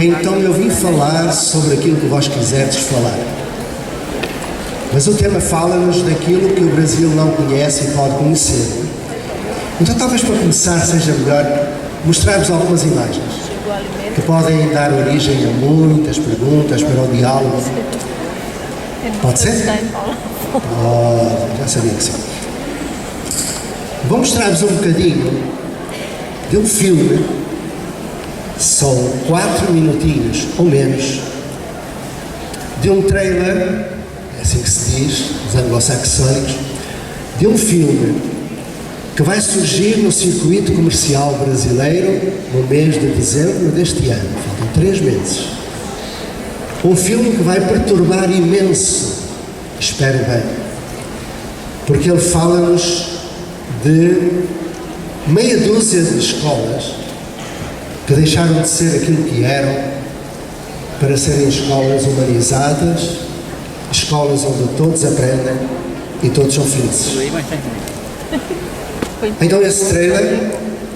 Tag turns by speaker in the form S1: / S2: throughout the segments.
S1: Então eu vim falar sobre aquilo que vós quiserdes falar. Mas o tema fala-nos daquilo que o Brasil não conhece e pode conhecer. Então talvez para começar seja melhor mostrar-vos algumas imagens que podem dar origem a muitas perguntas para o diálogo. Pode ser? Oh, já sabia que sim. Vou mostrar-vos um bocadinho de um filme. São 4 minutinhos ou menos de um trailer, é assim que se diz, os anglo-saxónicos, de um filme que vai surgir no circuito comercial brasileiro no mês de dezembro deste ano. Faltam 3 meses. Um filme que vai perturbar imenso, espero bem, porque ele fala-nos de meia dúzia de escolas que deixaram de ser aquilo que eram para serem escolas humanizadas, escolas onde todos aprendem e todos são felizes. Então esse trailer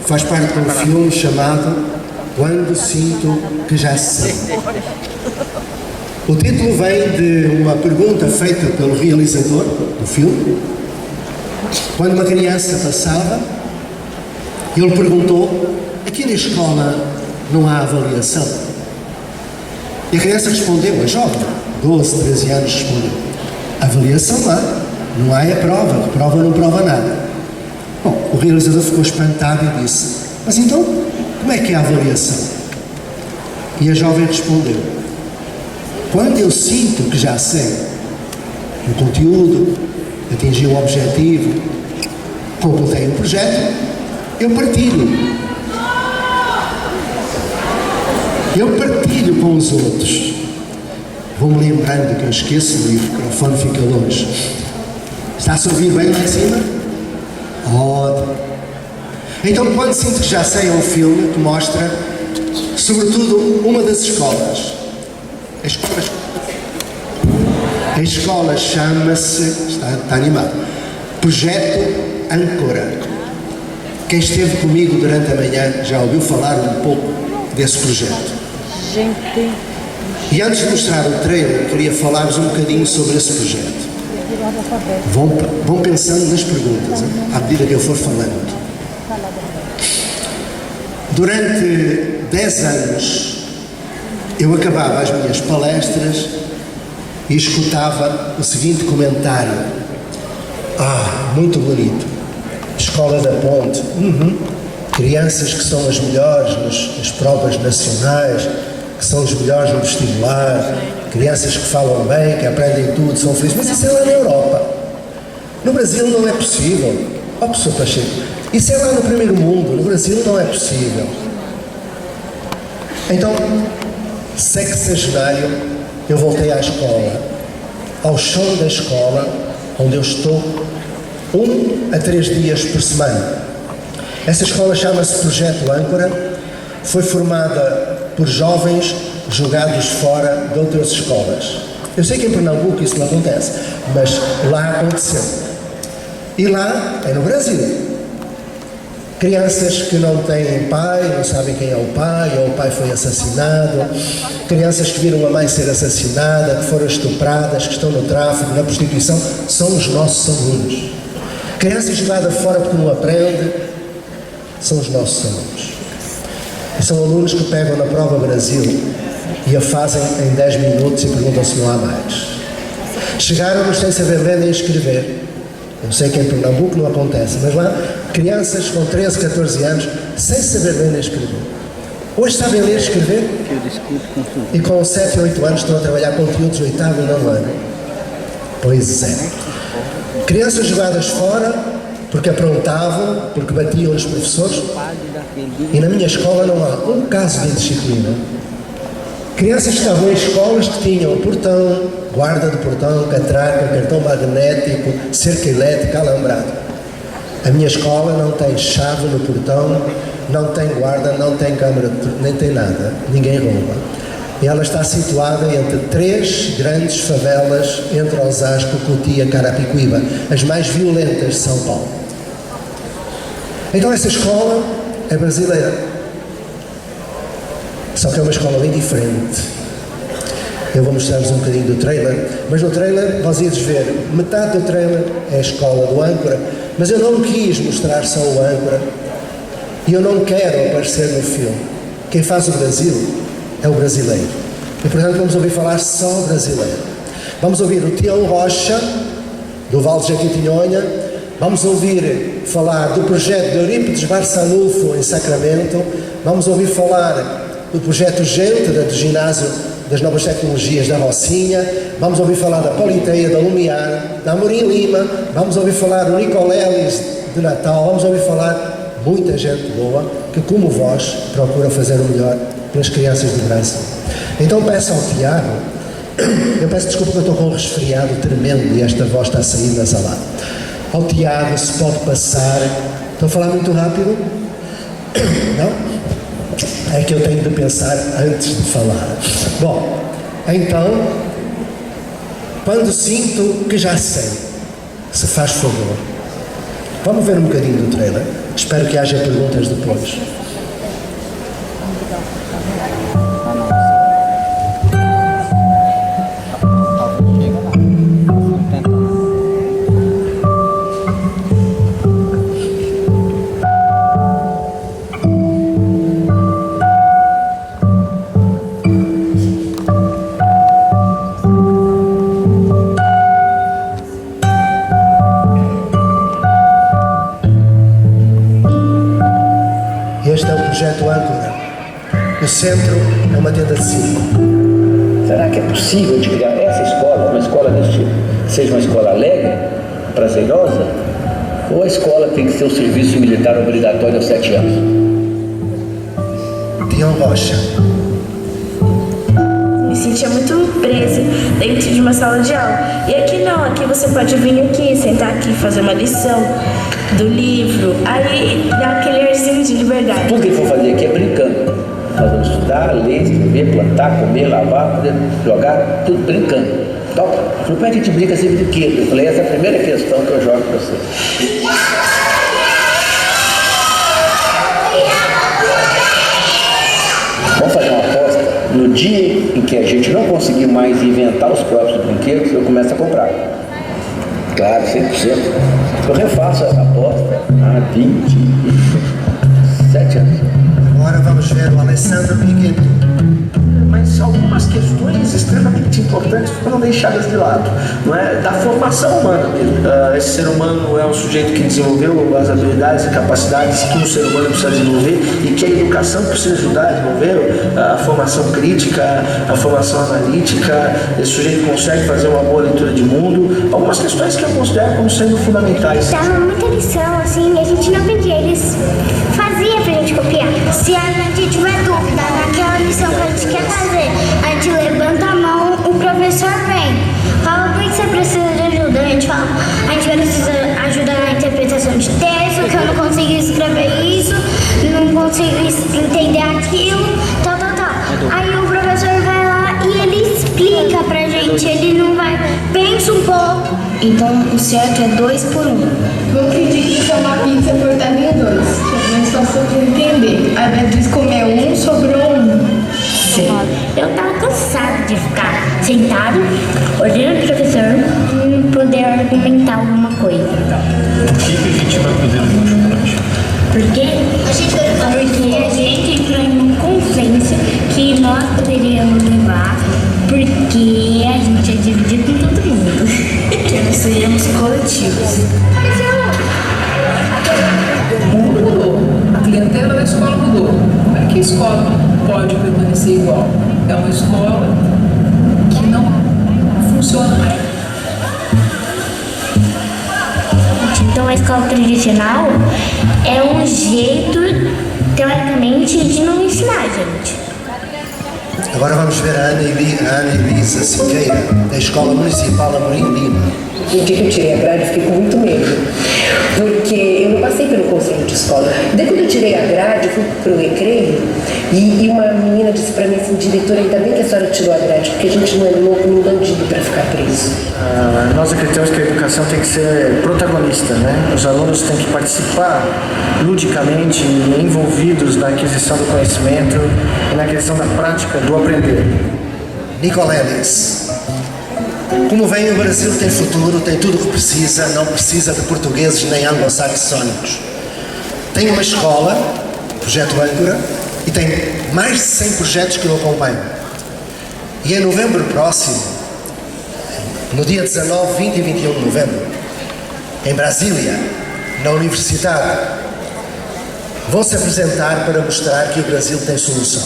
S1: faz parte de um filme chamado Quando Sinto Que Já Sei. O título vem de uma pergunta feita pelo realizador do filme. Quando uma criança passava, ele perguntou: aqui na escola não há avaliação? E a criança respondeu, a jovem, 12, 13 anos, respondeu: avaliação há, não há é prova, a prova não prova nada. Bom, o realizador ficou espantado e disse: mas então, como é que é a avaliação? E a jovem respondeu: quando eu sinto que já sei o conteúdo, atingi o objetivo, completei o projeto, eu partilho. Eu partilho com os outros. Vou-me lembrando que eu esqueço e o microfone fica longe. Está-se a ouvir bem lá em cima? Ótimo. Então, quando sinto que já sei, é um filme que mostra, sobretudo, uma das escolas. A escola chama-se, está animado, Projeto Âncora. Quem esteve comigo durante a manhã já ouviu falar um pouco desse projeto. E antes de mostrar o trailer, queria falar-vos um bocadinho sobre esse projeto. Vão pensando nas perguntas, hein? À medida que eu for falando. Durante 10 anos, eu acabava as minhas palestras e escutava o seguinte comentário: muito bonito, Escola da Ponte, crianças que são as melhores nas provas nacionais, que são os melhores no vestibular, crianças que falam bem, que aprendem tudo, são felizes. Mas isso é lá na Europa. No Brasil não é possível. Ó, professor Pacheco, isso é lá no primeiro mundo, no Brasil não é possível. Então, sexagenário, eu voltei à escola, ao chão da escola, onde eu estou 1 a 3 dias por semana. Essa escola chama-se Projeto Âncora, foi formada por jovens jogados fora de outras escolas. Eu sei que em Pernambuco isso não acontece, mas lá aconteceu. E lá é no Brasil. Crianças que não têm pai, não sabem quem é o pai, ou o pai foi assassinado. Crianças que viram a mãe ser assassinada, que foram estupradas, que estão no tráfico, na prostituição, são os nossos alunos. Crianças jogadas fora porque não aprendem, são os nossos alunos. E são alunos que pegam na prova Brasil e a fazem em 10 minutos e perguntam se não há mais. Chegaram-nos sem saber ler nem escrever. Eu sei que em Pernambuco não acontece, mas lá, crianças com 13, 14 anos, sem saber ler nem escrever. Hoje sabem ler e escrever? E com 7 ou 8 anos estão a trabalhar conteúdos no 8º e 9º ano. Pois é. Crianças jogadas fora, porque aprontavam, porque batiam nos professores. E na minha escola não há um caso de indisciplina. Crianças que estavam em escolas que tinham portão, guarda do portão, catraca, cartão magnético, cerca elétrica, alambrado. A minha escola não tem chave no portão, não tem guarda, não tem câmara, nem tem nada. Ninguém rouba. E ela está situada entre 3 grandes favelas, entre Osasco, Cotia e Carapicuíba, as mais violentas de São Paulo. Então essa escola é brasileira. só que é uma escola bem diferente. Eu vou mostrar-vos um bocadinho do trailer, mas no trailer vós ides ver, metade do trailer é a escola do âncora, mas eu não quis mostrar só o âncora e eu não quero aparecer no filme. Quem faz o Brasil é o brasileiro e, portanto, vamos ouvir falar só o brasileiro. Vamos ouvir o Tião Rocha, do Vale de Jequitinhonha, vamos ouvir falar do projeto de Eurípides Barçanufo em Sacramento, vamos ouvir falar do projeto Gente, do ginásio das novas tecnologias da Rocinha, vamos ouvir falar da Politeia, da Lumiar, da Amorim Lima, vamos ouvir falar do Nicolelis de Natal, vamos ouvir falar muita gente boa que, como vós, procura fazer o melhor pelas crianças do Brasil. Então peço ao Tiago, eu peço desculpa que eu estou com um resfriado tremendo e esta voz está a sair nasalada. Ao Tiago, se pode passar, estou a falar muito rápido? Não? É que eu tenho de pensar antes de falar. Bom, então, quando sinto que já sei, se faz favor, vamos ver um bocadinho do trailer. Espero que haja perguntas depois. Este é o projeto Âncora. O centro é uma tenda de circo.
S2: Será que é possível de criar essa escola, uma escola desse tipo, seja uma escola alegre, prazerosa? Ou a escola tem que ser o serviço militar obrigatório aos 7 anos?
S1: Tião Rocha.
S3: Me sentia muito presa dentro de uma sala de aula. E aqui não, aqui você pode vir aqui, sentar aqui, fazer uma lição do livro, aí dá aquele arzinho de liberdade.
S2: Tudo que ele for fazer aqui é brincando. Nós vamos estudar, ler, escrever, plantar, comer, lavar, poder jogar, tudo brincando. Então, como é que a gente brinca sem brinquedo? Eu falei, essa é a primeira questão que eu jogo para você. Vamos fazer uma aposta. No dia em que a gente não conseguir mais inventar os próprios brinquedos, eu começo a comprar. Claro, 100%. Eu refaço essa aposta há 27 anos.
S1: Agora vamos ver o Alessandro Piqueto.
S4: Mas algumas questões extremamente importantes foram deixadas de lado, não é? Da formação humana mesmo. Esse ser humano é um sujeito que desenvolveu as habilidades e capacidades que um ser humano precisa desenvolver e que a educação precisa ajudar a desenvolver, a formação crítica, a formação analítica. Esse sujeito consegue fazer uma boa leitura de mundo. Algumas questões que eu considero como sendo fundamentais.
S5: Dava muita lição, assim, e a gente não aprendia, eles faziam pra gente copiar. Se a gente tiver dúvida naquela lição que a gente quer fazer, a gente levanta a mão, o professor vem. Fala, por que você precisa de ajuda? A gente fala, a gente precisa ajuda na interpretação de texto, que eu não consigo escrever isso, não consigo entender aquilo, tal. Aí o professor vai lá e ele explica pra gente, ele não vai, pensa um pouco.
S3: Então o certo é 2 por 1.
S6: Vamos pedir que isso é uma pizza cortada em 2, que é uma situação de entender. Ao invés de comer 1, sobrou 1.
S3: Sim.
S5: Eu tava cansada de ficar sentado, olhando o professor e não poder argumentar alguma coisa.
S7: O que a gente vai fazer no último hoje?
S5: Porque a gente entrou em um consenso que nós poderíamos levar, porque a gente é dividido com todo mundo.
S3: Que nós seríamos coletivos.
S6: O mundo mudou, a clientela da escola mudou. Como é que a escola pode permanecer igual? É uma escola que não funciona mais.
S5: Então a escola tradicional é um jeito, teoricamente, de não ensinar a gente.
S1: Agora vamos ver a Ana Elisa Siqueira, da Escola Municipal Amorim Lima.
S8: No dia que eu tirei a grade, eu fiquei com muito medo, porque eu não passei pelo conselho de escola. Daí quando eu tirei a grade, eu fui pro recreio, E uma menina disse pra mim assim, diretora, ainda bem que a senhora tirou a grade, porque a gente não é louco nem bandido para ficar preso.
S4: Nós acreditamos que a educação tem que ser protagonista, né? Os alunos têm que participar ludicamente e envolvidos na aquisição do conhecimento e na aquisição da prática do aprender.
S1: Nicoleles. Como vem, o Brasil tem futuro, tem tudo o que precisa, não precisa de portugueses nem anglo-saxónicos. Tem uma escola, Projeto Âncora, e tem mais de 100 projetos que o acompanham. E em novembro próximo, no dia 19, 20 e 21 de novembro, em Brasília, na Universidade, vão se apresentar para mostrar que o Brasil tem solução.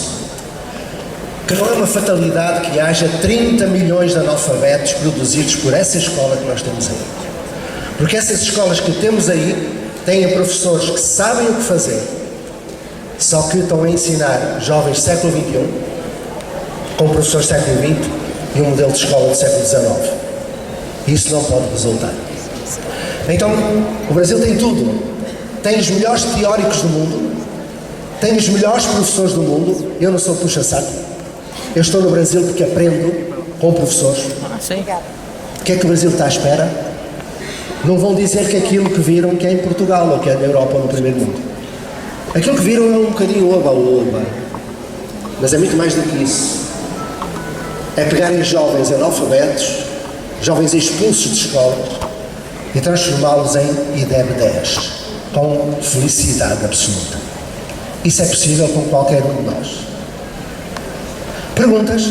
S1: Que não é uma fatalidade que haja 30 milhões de analfabetos produzidos por essa escola que nós temos aí. Porque essas escolas que temos aí têm professores que sabem o que fazer, só que estão a ensinar jovens do século XXI com professores do século XX e um modelo de escola do século XIX. Isso não pode resultar. Então, o Brasil tem tudo. Tem os melhores teóricos do mundo, tem os melhores professores do mundo. Eu não sou puxa-saco. Eu estou no Brasil porque aprendo com professores. O que é que o Brasil está à espera? Não vão dizer que aquilo que viram que é em Portugal ou que é na Europa ou no primeiro mundo. Aquilo que viram é um bocadinho oba-oba. Mas é muito mais do que isso. É pegarem jovens analfabetos, jovens expulsos de escolas e transformá-los em IDEB-10, com felicidade absoluta. Isso é possível com qualquer um de nós. Perguntas?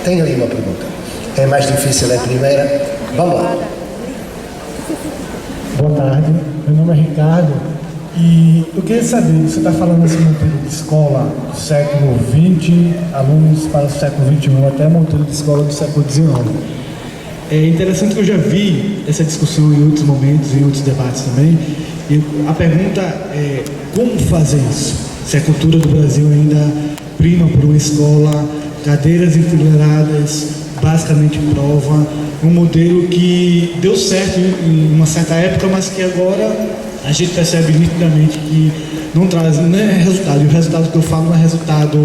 S1: Tem ali uma pergunta. É mais difícil, é a primeira. Vamos lá.
S9: Boa tarde, meu nome é Ricardo e eu queria saber, você está falando desse modelo de escola do século XX, alunos para o século XXI, até modelo de escola do século XIX. É interessante que eu já vi essa discussão em outros momentos, em outros debates também, e a pergunta é como fazer isso? Se a cultura do Brasil ainda prima por uma escola, cadeiras enfileiradas, basicamente prova, um modelo que deu certo em uma certa época, mas que agora a gente percebe nitidamente que não traz resultado. E o resultado que eu falo não é resultado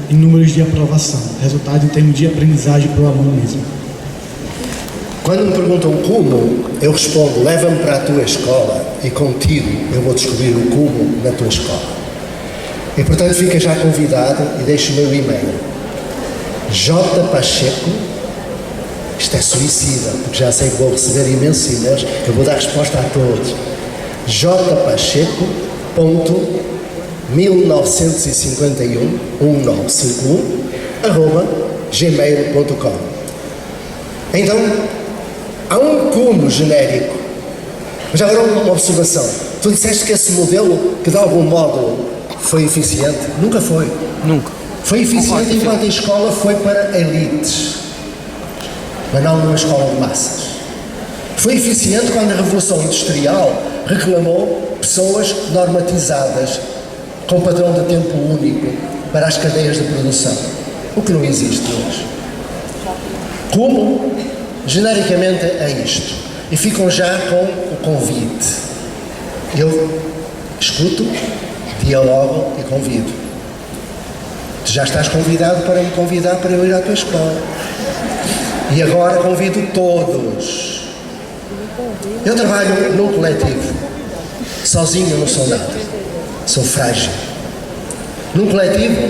S9: em números de aprovação, é resultado em termos de aprendizagem para o aluno mesmo.
S1: Quando me perguntam como, eu respondo, leva-me para a tua escola e contigo eu vou descobrir o como na tua escola. E portanto fica já convidado e deixo o meu e-mail. J. Pacheco, isto é suicida, porque já sei que vou receber imensos e-mails, eu vou dar resposta a todos. jpacheco.1951/gmail.com. Então, há um como genérico. Mas agora uma observação. Tu disseste que esse modelo, que de algum modo foi eficiente? Nunca foi.
S7: Nunca.
S1: Foi eficiente enquanto a escola foi para elites, mas não numa escola de massas. Foi eficiente quando a Revolução Industrial reclamou pessoas normatizadas, com padrão de tempo único, para as cadeias de produção, o que não existe hoje. Como, genericamente, é isto. E ficam já com o convite. Eu escuto, dialogo e convido. Tu já estás convidado para me convidar para eu ir à tua escola. E agora convido todos. Eu trabalho num coletivo. Sozinho eu não sou nada. Sou frágil. Num coletivo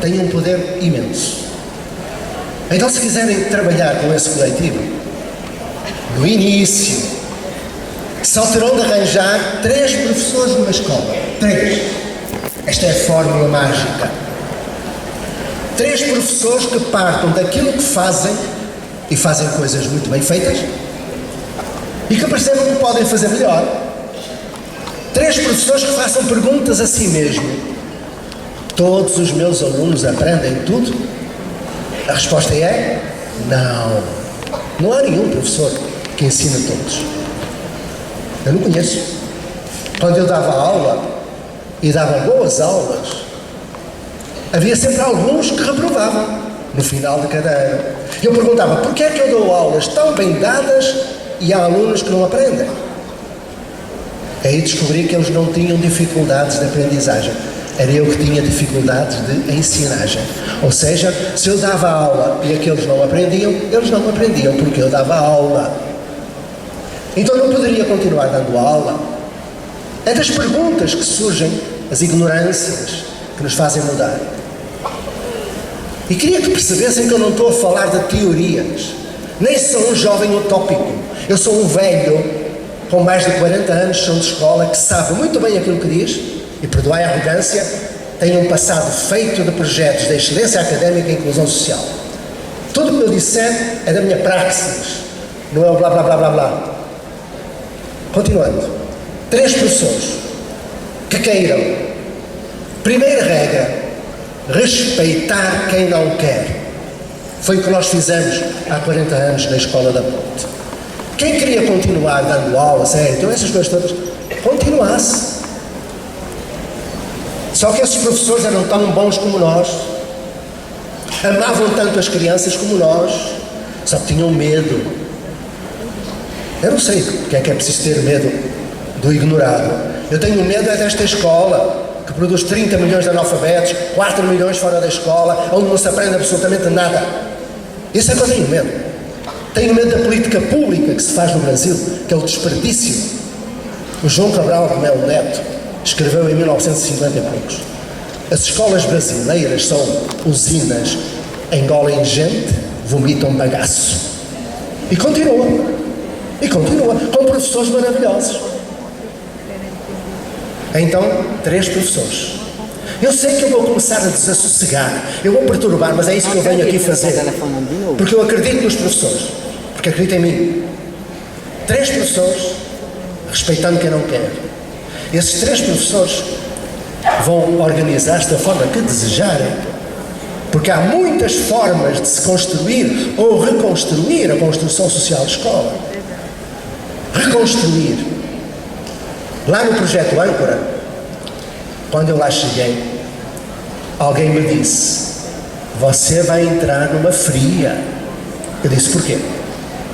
S1: tenho um poder imenso. Então, se quiserem trabalhar com esse coletivo, no início, só terão de arranjar 3 professores numa escola. 3. Esta é a fórmula mágica. 3 professores que partam daquilo que fazem e fazem coisas muito bem feitas e que percebam que podem fazer melhor. 3 professores que façam perguntas a si mesmo. Todos os meus alunos aprendem tudo? A resposta é não. Não há nenhum professor que ensina todos. Eu não conheço. Quando eu dava aula e dava boas aulas, havia sempre alguns que reprovavam no final de cada ano. Eu perguntava, porquê é que eu dou aulas tão bem dadas e há alunos que não aprendem? Aí descobri que eles não tinham dificuldades de aprendizagem. Era eu que tinha dificuldades de ensinagem. Ou seja, se eu dava aula e aqueles não aprendiam, eles não aprendiam porque eu dava aula. Então não poderia continuar dando aula. É das perguntas que surgem, as ignorâncias que nos fazem mudar. E queria que percebessem que eu não estou a falar de teorias. Nem sou um jovem utópico. Eu sou um velho com mais de 40 anos de chão de escola que sabe muito bem aquilo que diz, e perdoai a arrogância, tem um passado feito de projetos de excelência académica e inclusão social. Tudo o que eu disser é da minha praxis, não é o blá blá blá blá blá. Continuando. 3 professores que queiram. Primeira regra, respeitar quem não quer. Foi o que nós fizemos há 40 anos na Escola da Ponte. Quem queria continuar dando aula, sério, então essas coisas todas, continuasse. Só que esses professores eram tão bons como nós, amavam tanto as crianças como nós, só que tinham medo. Eu não sei porque é que é preciso ter medo do ignorado. Eu tenho medo é desta escola, que produz 30 milhões de analfabetos, 4 milhões fora da escola, onde não se aprende absolutamente nada. Isso é que eu tenho medo. Tenho medo da política pública que se faz no Brasil, que é o desperdício. O João Cabral de Melo Neto escreveu em 1950 e poucos: as escolas brasileiras são usinas, engolem gente, vomitam bagaço. E continua, com professores maravilhosos. Então, 3 professores. Eu sei que eu vou começar a desassossegar, eu vou perturbar, mas é isso que eu venho aqui fazer. Porque eu acredito nos professores, porque acredito em mim. 3 professores, respeitando quem não quer. Esses 3 professores vão organizar-se da forma que desejarem, porque há muitas formas de se construir ou reconstruir a construção social de escola. Reconstruir. Lá no projeto Âncora, quando eu lá cheguei, alguém me disse: você vai entrar numa fria. Eu disse: porquê?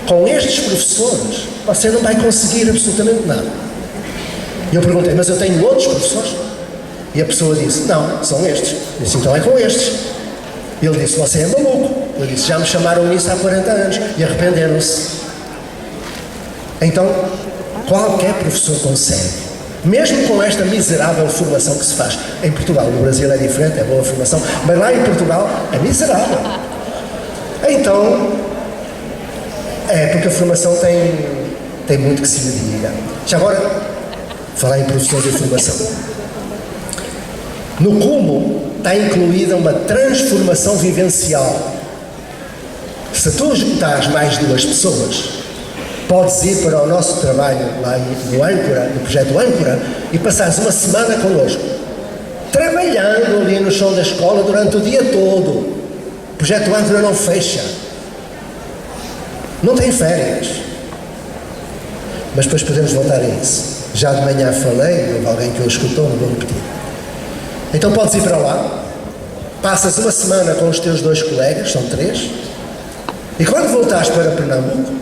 S1: Com estes professores você não vai conseguir absolutamente nada. E eu perguntei: mas eu tenho outros professores? E a pessoa disse: não, são estes. Eu disse: então é com estes. E ele disse: você é maluco. Eu disse: já me chamaram isso há 40 anos e arrependeram-se. Então, qualquer professor consegue. Mesmo com esta miserável formação que se faz. Em Portugal, no Brasil é diferente, é boa formação, mas lá em Portugal é miserável. Então, porque a formação tem muito que se lhe diga. Já agora, falar em professores de formação. No CUMO está incluída uma transformação vivencial. Se tu juntares mais 2 pessoas, podes ir para o nosso trabalho lá no Âncora, no projeto Âncora, e passares uma semana connosco, trabalhando ali no chão da escola durante o dia todo. O projeto Âncora não fecha, não tem férias, mas depois podemos voltar a isso. Já de manhã falei, houve alguém que o escutou, não vou repetir. Então podes ir para lá, passas uma semana com os teus 2 colegas, são 3, e quando voltares para Pernambuco,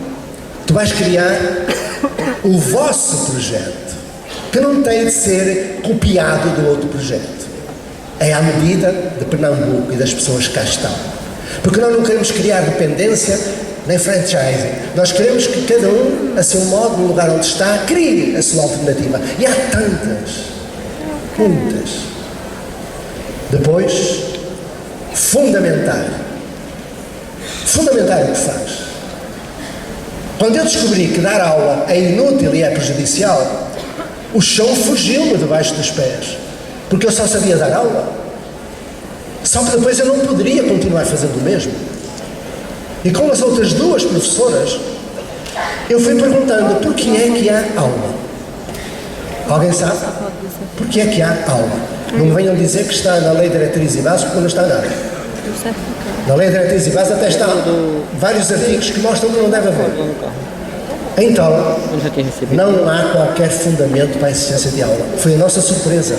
S1: tu vais criar o vosso projeto, que não tem de ser copiado do outro projeto. É à medida de Pernambuco e das pessoas que cá estão. Porque nós não queremos criar dependência nem franchising. Nós queremos que cada um, a seu modo, no lugar onde está, crie a sua alternativa. E há tantas, muitas. Depois, fundamentar o que faz. Quando eu descobri que dar aula é inútil e é prejudicial, o chão fugiu-me debaixo dos pés, porque eu só sabia dar aula. Só que depois eu não poderia continuar fazendo o mesmo. E com as outras 2 professoras, eu fui perguntando: por que é que há aula? Alguém sabe? Por que é que há aula? Não me venham dizer que está na Lei de Diretriz e Bases, porque não está nada. Na Lei de Diretriz e Bases até estão vários artigos que mostram que não deve haver. Então, não há qualquer fundamento para a existência de aula. Foi a nossa surpresa.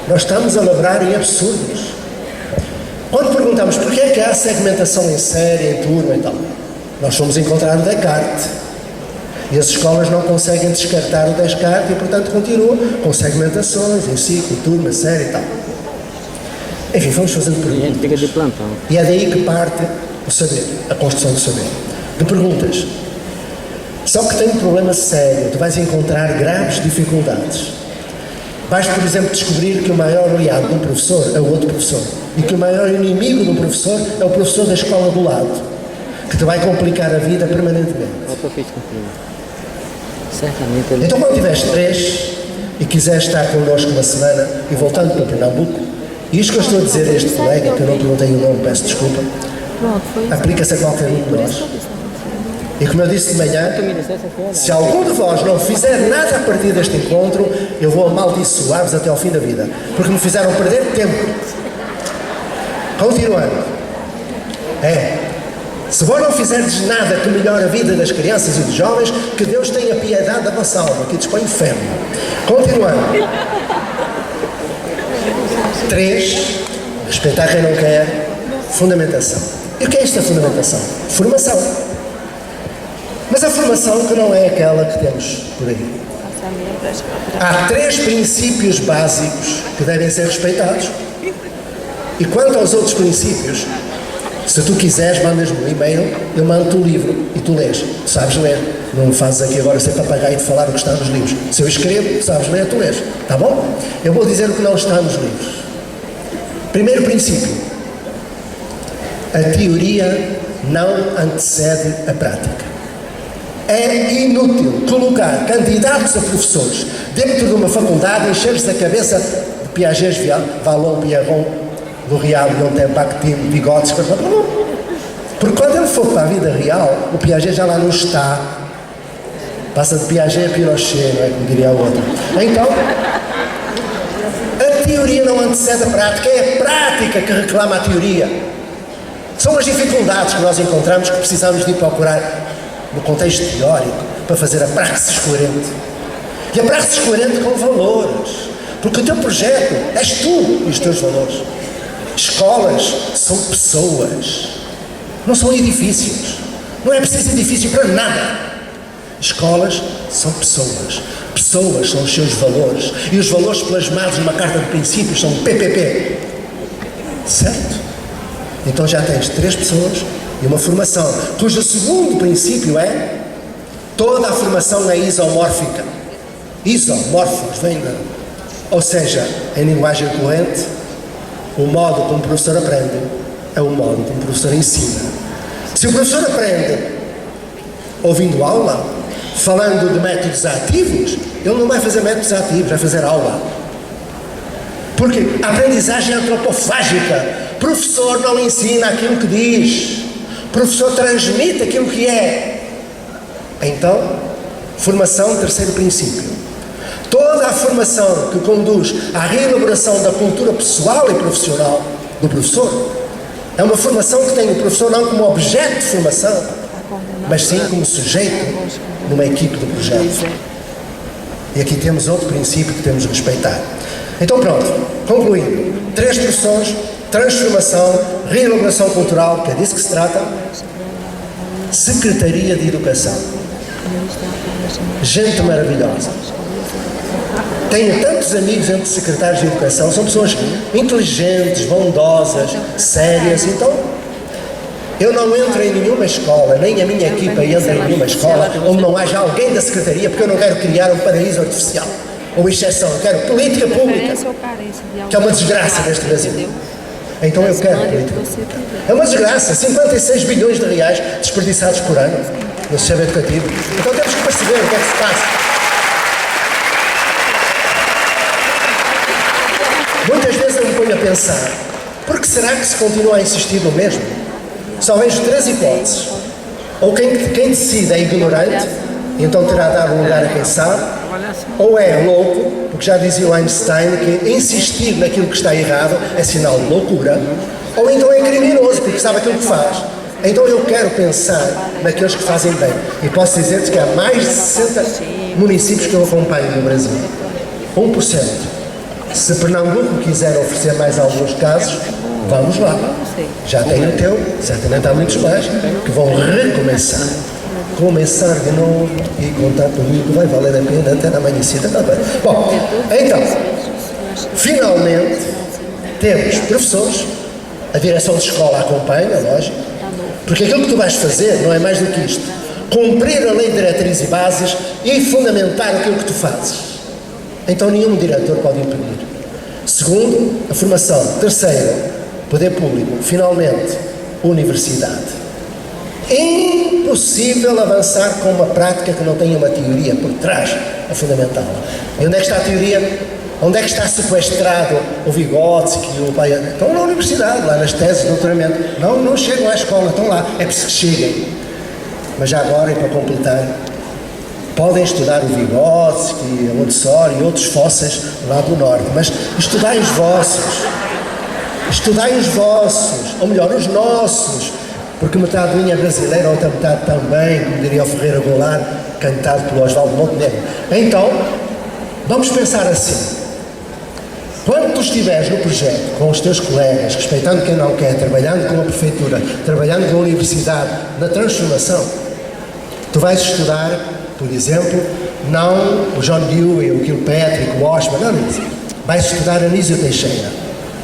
S1: Nós estamos a labrar em absurdos. Quando perguntamos por que é que há segmentação em série, em turma e tal, nós fomos encontrar o Descartes. E as escolas não conseguem descartar o descarte e, portanto, continuam com segmentações em ciclo, turma, série e tal. Enfim, vamos fazendo perguntas. E é daí que parte o saber, a construção do saber. De perguntas. Só que tem um problema sério, tu vais encontrar graves dificuldades. Vais, por exemplo, descobrir que o maior aliado de um professor é o outro professor. E que o maior inimigo de um professor é o professor da escola do lado, que te vai complicar a vida permanentemente. Então, quando tiveres 3 e quiseres estar connosco uma semana e voltando para Pernambuco, e isto que eu estou a dizer a este colega, que eu não perguntei o nome, peço desculpa, aplica-se a qualquer um de nós. E como eu disse de manhã, se algum de vós não fizer nada a partir deste encontro, eu vou amaldiçoar-vos até ao fim da vida, porque me fizeram perder tempo. Continuando. Se vós não fizerdes nada que melhore a vida das crianças e dos jovens, que Deus tenha piedade da vossa alma, que ides para o inferno. Continuando. 3, respeitar quem não quer, fundamentação. E o que é esta fundamentação? Formação. Mas a formação que não é aquela que temos por aí. Há 3 princípios básicos que devem ser respeitados. E quanto aos outros princípios, se tu quiseres, mandas-me um e-mail, eu mando-te o livro e tu lês. Tu sabes ler. Não me fazes aqui agora ser papagaio de falar o que está nos livros. Se eu escrevo, tu sabes ler, tu lês. Tá bom? Eu vou dizer o que não está nos livros. Primeiro princípio. A teoria não antecede a prática. É inútil colocar candidatos a professores dentro de uma faculdade e encher-lhes a cabeça de Piaget, Vallon, Pierron, L'Oréal, Bakhtin, bigodes, porque quando ele for para a vida real, o Piaget já lá não está. Passa de Piaget a Pinochet, não é como diria o outro. Então, a teoria não antecede a prática, é a prática que reclama a teoria. São as dificuldades que nós encontramos que precisamos de ir procurar no contexto teórico para fazer a praxis coerente. E a praxis coerente com valores, porque o teu projeto és tu e os teus valores. Escolas são pessoas, não são edifícios. Não é preciso edifício para nada. Escolas são pessoas. Pessoas são os seus valores. E os valores plasmados numa carta de princípios são PPP. Certo? Então já tens 3 pessoas e uma formação, cujo segundo princípio é toda a formação é isomórfica. Isomórficos, vem da... Ou seja, em linguagem corrente, o modo como o professor aprende é o modo como o professor ensina. Se o professor aprende ouvindo aula, falando de métodos ativos, ele não vai fazer métodos ativos, vai fazer aula. Porque a aprendizagem é antropofágica. Professor não ensina aquilo que diz. Professor transmite aquilo que é. Então, formação, terceiro princípio. Toda a formação que conduz à reelaboração da cultura pessoal e profissional do professor é uma formação que tem o professor não como objeto de formação, mas sim como sujeito numa equipe de projeto. E aqui temos outro princípio que temos de respeitar. Então pronto, concluindo. 3 professores, transformação, reelaboração cultural, que é disso que se trata. Secretaria de Educação. Gente maravilhosa. Tenho tantos amigos entre secretários de Educação, são pessoas inteligentes, bondosas, sérias. Então, eu não entro em nenhuma escola, nem a minha equipa entra em nenhuma escola onde não haja alguém da secretaria, porque eu não quero criar um paraíso artificial ou exceção. Eu quero política pública, que é uma desgraça neste Brasil. Então eu quero política pública. É uma desgraça, 56 bilhões de reais desperdiçados por ano no sistema educativo. Então temos que perceber o que é que se passa. Muitas vezes eu me ponho a pensar, por que será que se continua a insistir no mesmo? Só vejo 3 hipóteses. Ou quem decide é ignorante, e então terá dado um lugar a quem sabe, ou é louco, porque já dizia o Einstein que insistir naquilo que está errado é sinal de loucura, ou então é criminoso, porque sabe aquilo que faz. Então eu quero pensar naqueles que fazem bem. E posso dizer-te que há mais de 60 municípios que eu acompanho no Brasil. 1%. Se Pernambuco quiser oferecer mais alguns casos, vamos lá. Já tem o teu, certamente há muitos mais, que vão recomeçar. começar de novo e contar comigo, vai valer a pena até na amanhecida, tá bem. Bom, então, finalmente, temos professores, a direção de escola acompanha, lógico, porque aquilo que tu vais fazer não é mais do que isto: cumprir a lei de diretrizes e bases e fundamentar aquilo que tu fazes. Então nenhum diretor pode impedir. Segundo, a formação. Terceiro, poder público. Finalmente, universidade. Impossível avançar com uma prática que não tenha uma teoria por trás a fundamental. E onde é que está a teoria? Onde é que está sequestrado o Vygotsky e o pai? Estão na universidade, lá nas teses de doutoramento. Não chegam à escola, estão lá. É preciso que cheguem. Mas já agora, e para completar, podem estudar o Vygotsky, a Montessori e outros fósseis lá do norte, mas estudai os vossos, ou melhor, os nossos, porque metade minha é brasileira, outra metade também, como diria o Ferreira Goulart, cantado pelo Oswaldo Montenegro. Então, vamos pensar assim: quando tu estiveres no projeto com os teus colegas, respeitando quem não quer, trabalhando com a prefeitura, trabalhando com a universidade, na transformação, tu vais estudar, por exemplo, não o John Dewey, o Kilpatrick, o Osman, não é isso. Vais estudar Anísio Teixeira,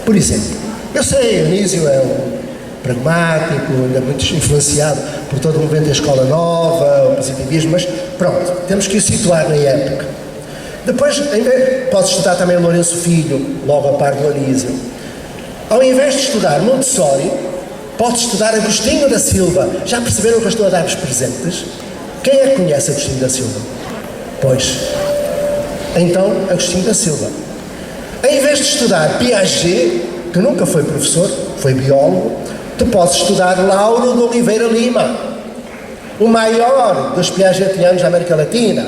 S1: por exemplo. Eu sei, Anísio é um pragmático, ainda muito influenciado por todo o movimento da escola nova, o positivismo, mas pronto, temos que o situar na época. Depois, podes estudar também Lourenço Filho, logo a par do Anísio. Ao invés de estudar Montessori, podes estudar Agostinho da Silva. Já perceberam que eu estou a dar-vos presentes? Quem é que conhece Agostinho da Silva? Pois, então, Agostinho da Silva. Ao invés de estudar Piaget, que nunca foi professor, foi biólogo, tu podes estudar Lauro de Oliveira Lima, o maior dos piagetianos da América Latina,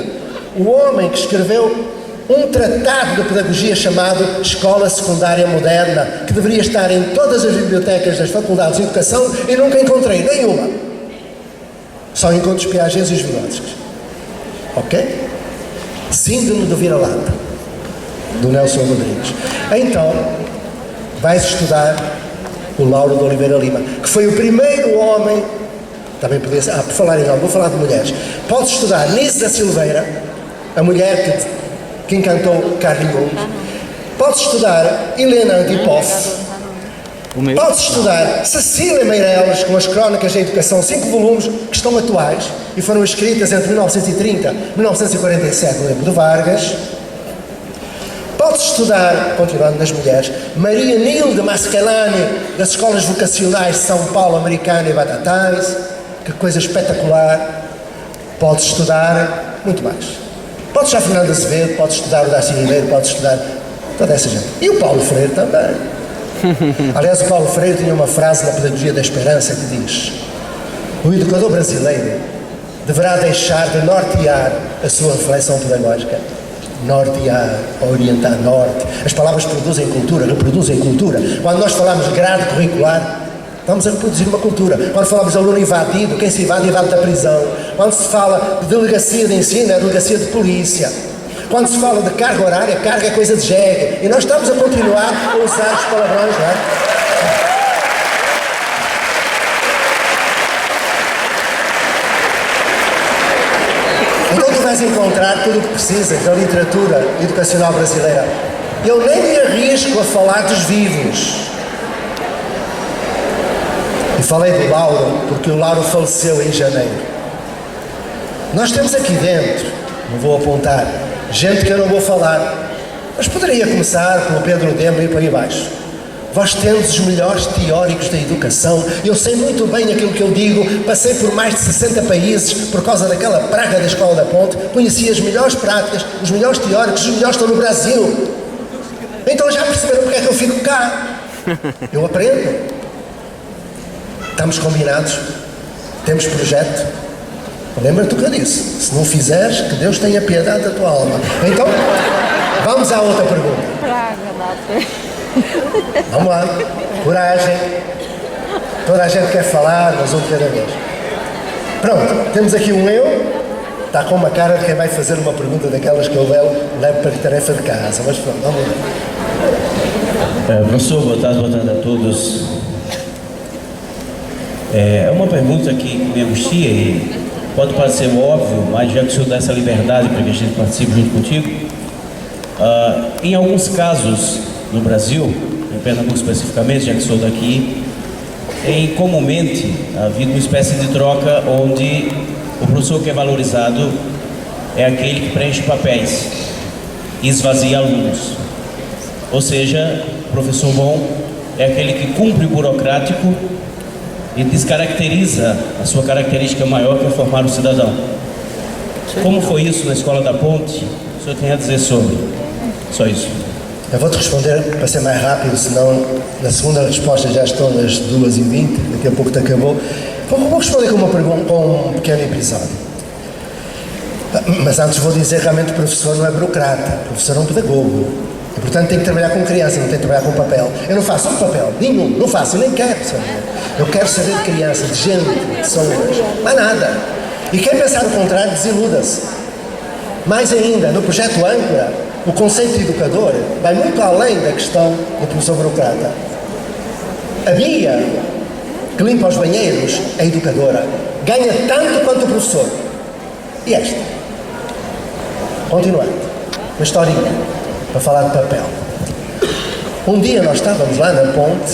S1: o homem que escreveu um tratado de pedagogia chamado Escola Secundária Moderna, que deveria estar em todas as bibliotecas das faculdades de educação e nunca encontrei nenhuma. Só encontro os Piagets e os Vygotskys. Ok? Síndrome do vira-lata, do Nelson Rodrigues. Então, vais estudar o Lauro de Oliveira Lima, que foi o primeiro homem, também podia ser, por falar em homem, vou falar de mulheres. Podes estudar Nise da Silveira, a mulher que encantou Carl Jung. Podes estudar Helena Antipoff. Podes estudar Cecília Meireles, com as Crónicas da Educação, 5 volumes que estão atuais e foram escritas entre 1930 e 1947, no livro de Vargas. Podes estudar, continuando nas mulheres, Maria Nilde Mascalani, das escolas vocacionais de São Paulo, Americana e Batatais. Que coisa espetacular. Podes estudar muito mais. Podes estudar Fernando Azevedo, podes estudar o Darcy Ribeiro, podes estudar toda essa gente. E o Paulo Freire também. Aliás, o Paulo Freire tinha uma frase na Pedagogia da Esperança que diz: o educador brasileiro deverá deixar de nortear a sua reflexão pedagógica. Nortear, orientar, norte. As palavras produzem cultura, reproduzem cultura. Quando nós falamos de grade curricular, estamos a reproduzir uma cultura. Quando falamos de aluno invadido, quem se invade da prisão. Quando se fala de delegacia de ensino, é delegacia de polícia. Quando se fala de carga horária, carga é coisa de jegue. E nós estamos a continuar a usar os palavrões, não é? Então tu vais encontrar tudo o que precisas da literatura educacional brasileira. Eu nem me arrisco a falar dos vivos. E falei do Lauro, porque o Lauro faleceu em janeiro. Nós temos aqui dentro, não vou apontar, gente que eu não vou falar, mas poderia começar com o Pedro Dembro e por aí abaixo. Vós tendes os melhores teóricos da educação. Eu sei muito bem aquilo que eu digo. Passei por mais de 60 países por causa daquela praga da Escola da Ponte. Conheci as melhores práticas, os melhores teóricos, os melhores estão no Brasil. Então já perceberam porque é que eu fico cá. Eu aprendo. Estamos combinados. Temos projeto. Lembra-te o que eu disse. Se não fizeres, que Deus tenha piedade da tua alma. Então, vamos à outra pergunta. Vamos lá. Coragem. Toda a gente quer falar, mas um de cada vez. Pronto, temos aqui um eu. Está com uma cara de quem vai fazer uma pergunta daquelas que eu levo para a tarefa de casa. Mas pronto, vamos lá.
S10: Professor, boa tarde a todos. É uma pergunta que me angustia e
S7: pode parecer óbvio, mas já que o senhor dá essa liberdade para que a gente participe junto contigo, em alguns casos no Brasil, em Pernambuco especificamente, já que sou daqui, comumente ha havido uma espécie de troca onde o professor que é valorizado é aquele que preenche papéis e esvazia alunos. Ou seja, o professor bom é aquele que cumpre o burocrático e descaracteriza a sua característica maior, que é formar o cidadão. Como foi isso na Escola da Ponte? O senhor tem a dizer sobre? Só isso.
S1: Eu vou-te responder para ser mais rápido, senão na segunda resposta já estão nas 2h20, daqui a pouco te acabou. Vou responder com uma pergunta, com um pequeno episódio. Mas antes vou dizer, realmente o professor não é burocrata, o professor é um pedagogo. E, portanto, tem que trabalhar com criança, não tem que trabalhar com papel. Eu não faço um papel, nenhum, não faço, eu nem quero saber. Eu quero saber de crianças, de gente, de pessoas, mais nada. E quem pensar o contrário, desiluda-se. Mais ainda, no projeto Âncora, o conceito de educador vai muito além da questão do professor burocrata. A Bia, que limpa os banheiros, é educadora. Ganha tanto quanto o professor. E esta? Continuando. Uma historinha, para falar de papel. Um dia nós estávamos lá na ponte.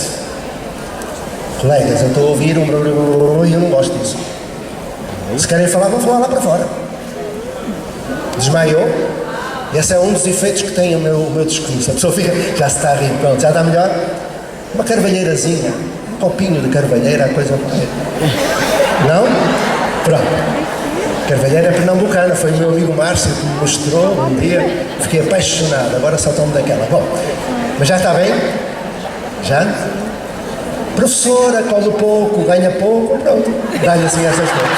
S1: Colegas, eu estou a ouvir um brulho e eu não gosto disso. Se querem falar, vão falar lá para fora. Desmaiou. E esse é um dos efeitos que tem o meu discurso. A pessoa fica, já se está a rir, pronto, já está melhor. Uma carvalheirazinha, um copinho de carvalheira, a coisa vai. Não? Pronto. Carvalheira é pernambucana, foi o meu amigo Márcio que me mostrou um dia, fiquei apaixonado, agora só tomo daquela. Bom, mas já está bem? Já? Professora, come pouco, ganha pouco, pronto, dá-lhe assim essas coisas.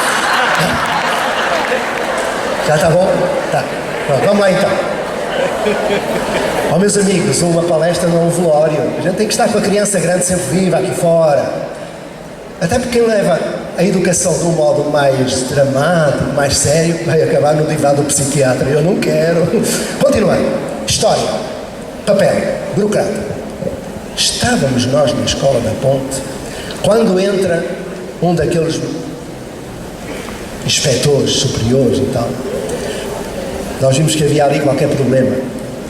S1: Já está bom? Tá. Pronto, vamos lá então. Meus amigos, uma palestra não é um velório. A gente tem que estar com a criança grande sempre viva aqui fora. Até porque quem leva a educação de um modo mais dramático, mais sério, vai acabar no divã do psiquiatra. Eu não quero. Continuando. História. Papel. Burocrata. Estávamos nós na Escola da Ponte quando entra um daqueles inspetores superiores e tal. Nós vimos que havia ali qualquer problema.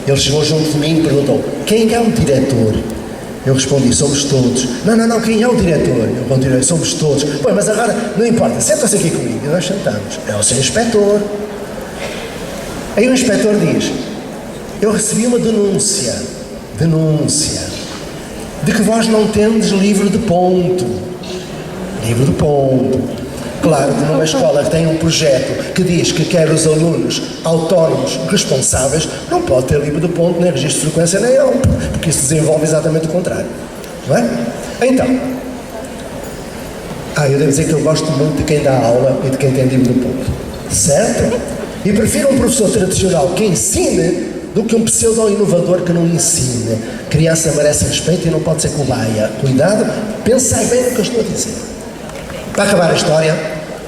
S1: Ele chegou junto de mim e perguntou: quem é o diretor? Eu respondi: somos todos. Não, quem é o diretor? Eu continuei: somos todos. Pois, mas agora, não importa, senta-se aqui comigo. E nós sentamos. É o seu inspetor. Aí o inspetor diz: eu recebi uma denúncia, de que vós não tendes livro de ponto. Livro de ponto. Claro que numa escola que tem um projeto que diz que quer os alunos autónomos, responsáveis, não pode ter livro de ponto, nem registro de frequência, nem aula, porque isso desenvolve exatamente o contrário. Não é? Então, eu devo dizer que eu gosto muito de quem dá aula e de quem tem livro de ponto. Certo? E prefiro um professor tradicional que ensine do que um pseudo-inovador que não ensine. Criança merece respeito e não pode ser cobaia. Cuidado, pensai bem no que eu estou a dizer. Para acabar a história,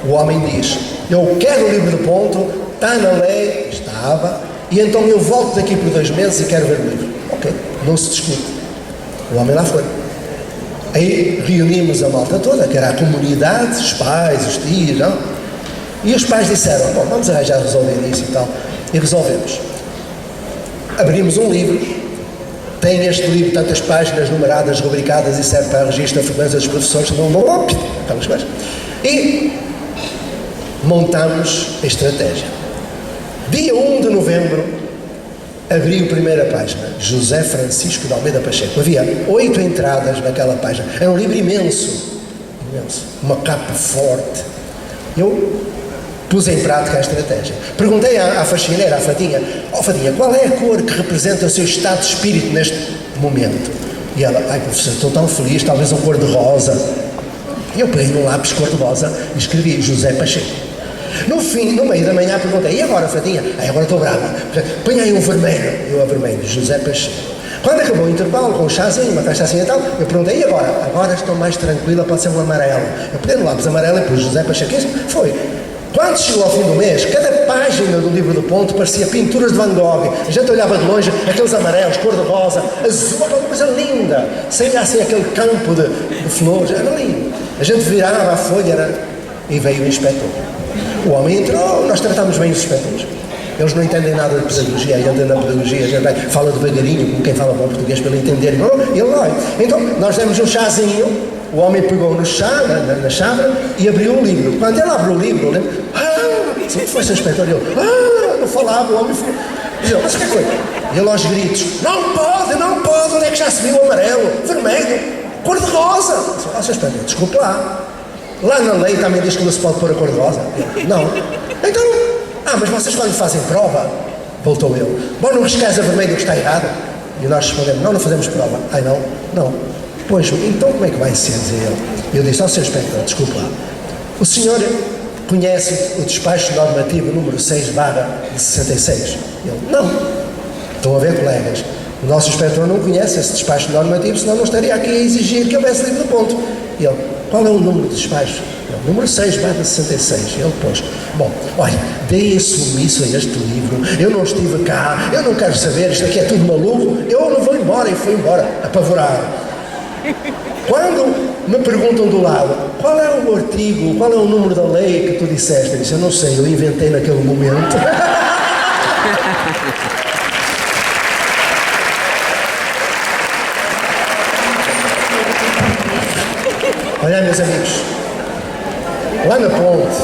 S1: o homem diz: eu quero o livro de ponto, está na lei, estava, e então eu volto daqui por 2 meses e quero ver o livro. Ok, não se discute. O homem lá foi. Aí reunimos a malta toda, que era a comunidade, os pais, os tios, não? E os pais disseram: bom, vamos arranjar resolver isso e tal. E resolvemos. Abrimos um livro. Tem este livro tantas páginas numeradas, rubricadas e serve para registro da frequência dos professores, aquelas coisas. E montamos a estratégia. Dia 1 de novembro, abri a primeira página, José Francisco de Almeida Pacheco. Havia 8 entradas naquela página. Era um livro imenso, uma capa forte. Eu pus em prática a estratégia. Perguntei à faxineira, à Fadinha: Fadinha, qual é a cor que representa o seu estado de espírito neste momento? E ela: professor, estou tão feliz, talvez um cor de rosa. E eu peguei num lápis cor de rosa e escrevi José Pacheco. No meio da manhã, perguntei: e agora, Fadinha? Agora estou brava. Põe aí um vermelho. Eu a vermelho, José Pacheco. Quando acabou o intervalo, com um chazinho, uma cachaçinha e tal, eu perguntei: e agora? Agora estou mais tranquila, pode ser um amarelo. Eu peguei no lápis amarelo e pus José Pacheco. Isso foi. Quando chegou ao fim do mês, cada página do livro do ponto parecia pinturas de Van Gogh. A gente olhava de longe, aqueles amarelos, cor-de-rosa, azul, aquela coisa linda. Sem assim aquele campo de flores, era lindo. A gente virava a folha e veio o inspetor. O homem entrou, nós tratamos bem os inspectores. Eles não entendem nada de pedagogia, entram na pedagogia, a gente fala devagarinho, como quem fala bom português, para ele entender. E ele vai. Então, nós demos um chazinho, o homem pegou no chá, na chávena, e abriu o livro. Quando ele abre o livro, ele se fosse o inspetor, ele não falava, o homem ficou. Dizia, mas o que foi? E ele aos gritos, não pode, onde é que já se viu o amarelo, vermelho, cor-de-rosa? Ó, Sr. Inspetor, desculpe lá na lei também diz que não se pode pôr a cor-de-rosa. Não. Então, mas vocês quando fazem prova, voltou ele, bom, não riscais a vermelho que está errado? E nós respondemos, não fazemos prova. Ai, não. Pois, então como é que vai ser, dizer ele? E eu disse, Sr. Inspetor, desculpe lá, o senhor conhece o despacho normativo número 6/66? Ele, não. Estão a ver, colegas? O nosso inspetor não conhece esse despacho normativo, senão não estaria aqui a exigir que houvesse livre de ponto. E ele, qual é o número de despacho? Ele, número 6/66. Ele, pois, bom, olha, deem sumiço a este livro, eu não estive cá, eu não quero saber, isto aqui é tudo maluco, eu não vou embora. E fui embora, apavorado. Quando me perguntam do lado, qual é o artigo, qual é o número da lei que tu disseste? Eu disse, eu não sei, eu inventei naquele momento. Olha, meus amigos, lá na ponte,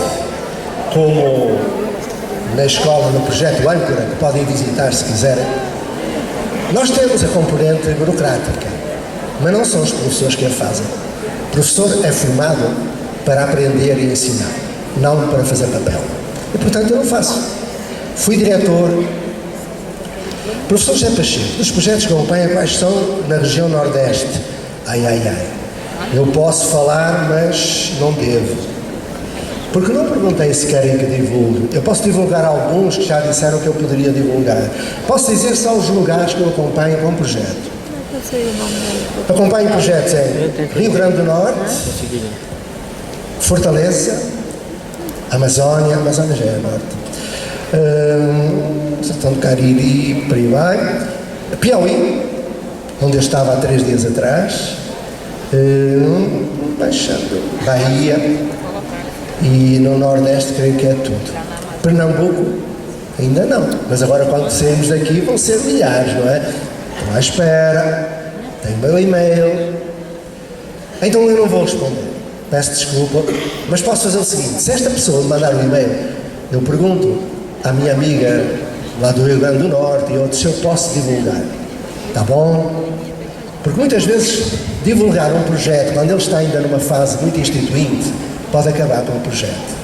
S1: como na escola, no projeto Âncora, que podem visitar se quiserem, nós temos a componente burocrática, mas não são os professores que a fazem. O professor é formado para aprender e ensinar, não para fazer papel. E, portanto, eu não faço. Fui diretor. Professor José Pacheco, dos projetos que acompanha, quais são na região Nordeste? Ai. Eu posso falar, mas não devo. Porque não perguntei se querem que divulgue. Eu posso divulgar alguns que já disseram que eu poderia divulgar. Posso dizer só os lugares que eu acompanho com o projeto. Acompanho projetos em Rio Grande do Norte, Fortaleza, Amazónia já é Norte, Sertão do Cariri, por aí vai, Piauí, onde eu estava há 3 dias atrás, Bahia, e no Nordeste creio que é tudo. Pernambuco, ainda não, mas agora quando sairmos daqui vão ser milhares, não é? Estou à espera, tenho meu e-mail, então eu não vou responder, peço desculpa, mas posso fazer o seguinte, se esta pessoa me mandar um e-mail, eu pergunto à minha amiga lá do Rio Grande do Norte e outros se eu posso divulgar, tá bom? Porque muitas vezes divulgar um projeto, quando ele está ainda numa fase muito instituinte, pode acabar com o projeto.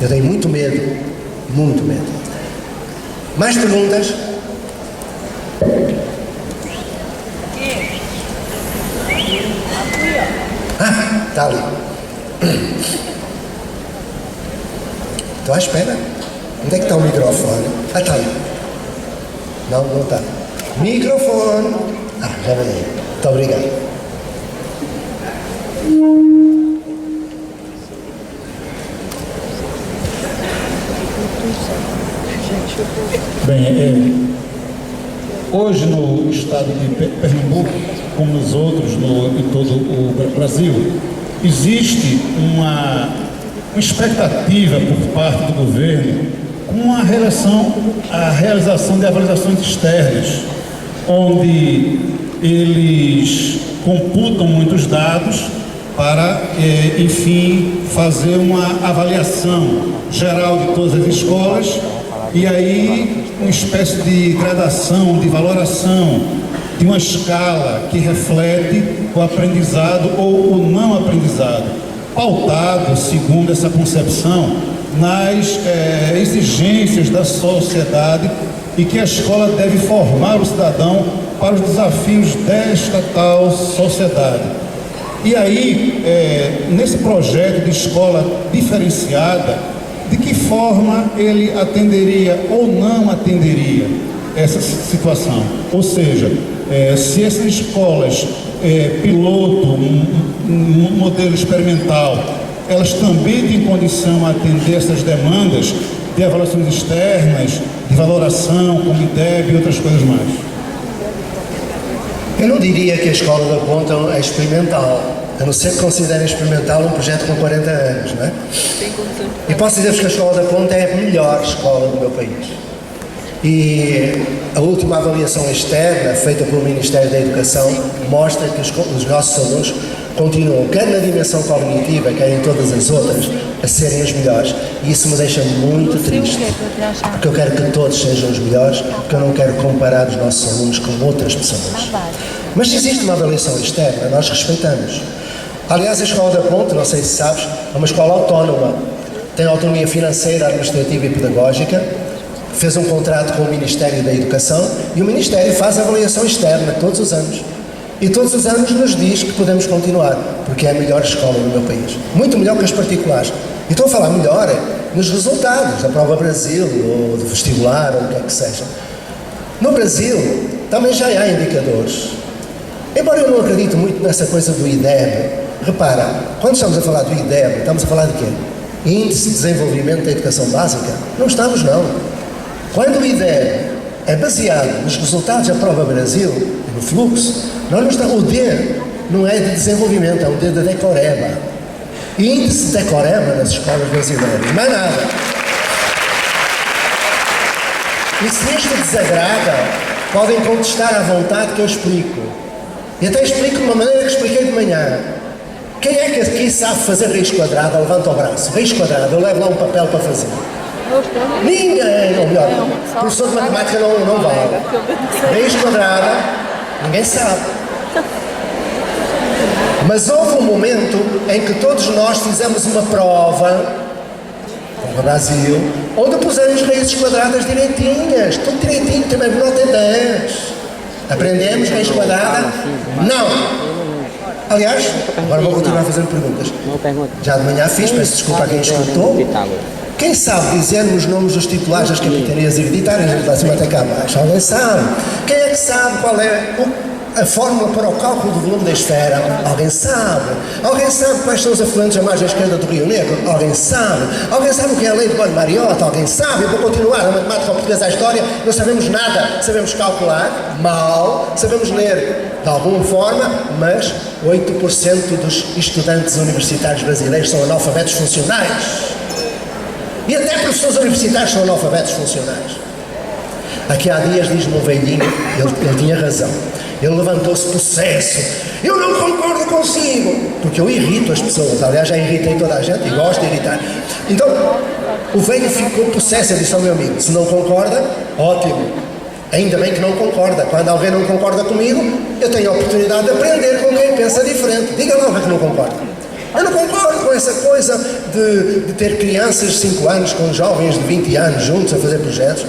S1: Eu tenho muito medo. Mais perguntas? Está ali. Estou à espera. Onde é que está o microfone? Está ali. Não está. Microfone. Já veio. Muito obrigado.
S10: Bem, hoje no estado de Pernambuco, como nos outros em todo o Brasil, existe uma expectativa por parte do governo com a realização de avaliações externas, onde eles computam muitos dados para, enfim, fazer uma avaliação geral de todas as escolas e aí uma espécie de gradação, de valoração, de uma escala que reflete o aprendizado ou o não aprendizado, pautado, segundo essa concepção, nas exigências da sociedade e que a escola deve formar o cidadão para os desafios desta tal sociedade. E aí, nesse projeto de escola diferenciada, de que forma ele atenderia ou não atenderia essa situação? Ou seja, se essas escolas piloto, um modelo experimental, elas também têm condição a atender essas demandas de avaliações externas, de valoração, como IDEB e outras coisas mais?
S1: Eu não diria que a escola da ponta é experimental. a não ser que considerem experimental um projeto com 40 anos, não é? E posso dizer-vos que a Escola da Ponte é a melhor escola do meu país. E a última avaliação externa, feita pelo Ministério da Educação, mostra que os nossos alunos continuam, quer na dimensão cognitiva, quer em todas as outras, a serem os melhores. E isso me deixa muito triste, porque eu quero que todos sejam os melhores, porque eu não quero comparar os nossos alunos com outras pessoas. Mas se existe uma avaliação externa, nós respeitamos. Aliás, a Escola da Ponte, não sei se sabes, é uma escola autónoma, tem autonomia financeira, administrativa e pedagógica, fez um contrato com o Ministério da Educação e o Ministério faz a avaliação externa todos os anos. E todos os anos nos diz que podemos continuar, porque é a melhor escola do meu país. Muito melhor que as particulares. E estou a falar melhor nos resultados, da Prova Brasil, ou do vestibular, ou o que é que seja. No Brasil, também já há indicadores. Embora eu não acredite muito nessa coisa do IDEB, repara, quando estamos a falar do IDEB, estamos a falar de quê? Índice de Desenvolvimento da Educação Básica? Não estamos, não. Quando o IDEB é baseado nos resultados da Prova Brasil, no fluxo, nós não estamos, o D não é de desenvolvimento, é o D de decoreba. Índice de decoreba nas escolas brasileiras, mais nada. E se isto desagrada, podem contestar à vontade que eu explico. E até explico de uma maneira que expliquei de manhã. Quem é que aqui sabe fazer raiz quadrada? Levanta o braço. Raiz quadrada, eu levo lá um papel para fazer. Ninguém, ou melhor, professor de matemática não vale. Raiz quadrada, ninguém sabe. Mas houve um momento em que todos nós fizemos uma prova, no Brasil, onde puseram as raízes quadradas direitinhas, tudo direitinho, também nota é 10. Aprendemos raiz quadrada? Não. Aliás, agora vou continuar fazendo perguntas. Já de manhã fiz, peço desculpa a quem escutou. Quem sabe dizer-me os nomes dos titulares das capitanias hereditárias, de cima até cá abaixo? Alguém sabe? Quem é que sabe qual é a fórmula para o cálculo do volume da esfera? Alguém sabe? Alguém sabe quais são os afluentes à margem esquerda do Rio Negro? Alguém sabe? Alguém sabe o que é a lei de Boyle-Mariota? Alguém sabe? Eu vou continuar, a matemática ao português à história, não sabemos nada. Sabemos calcular, mal, sabemos ler de alguma forma, mas 8% dos estudantes universitários brasileiros são analfabetos funcionais. E até professores universitários são analfabetos funcionais. Aqui há dias diz-me um velhinho, ele tinha razão. Ele levantou-se possesso. Eu não concordo consigo. Porque eu irrito as pessoas. Aliás, já irritei toda a gente e gosto de irritar. Então, o velho ficou possesso. Eu disse ao meu amigo, se não concorda, ótimo. Ainda bem que não concorda. Quando alguém não concorda comigo, eu tenho a oportunidade de aprender com quem pensa diferente. Diga lá que não concorda. Eu não concordo com essa coisa de ter crianças de 5 anos com jovens de 20 anos juntos a fazer projetos.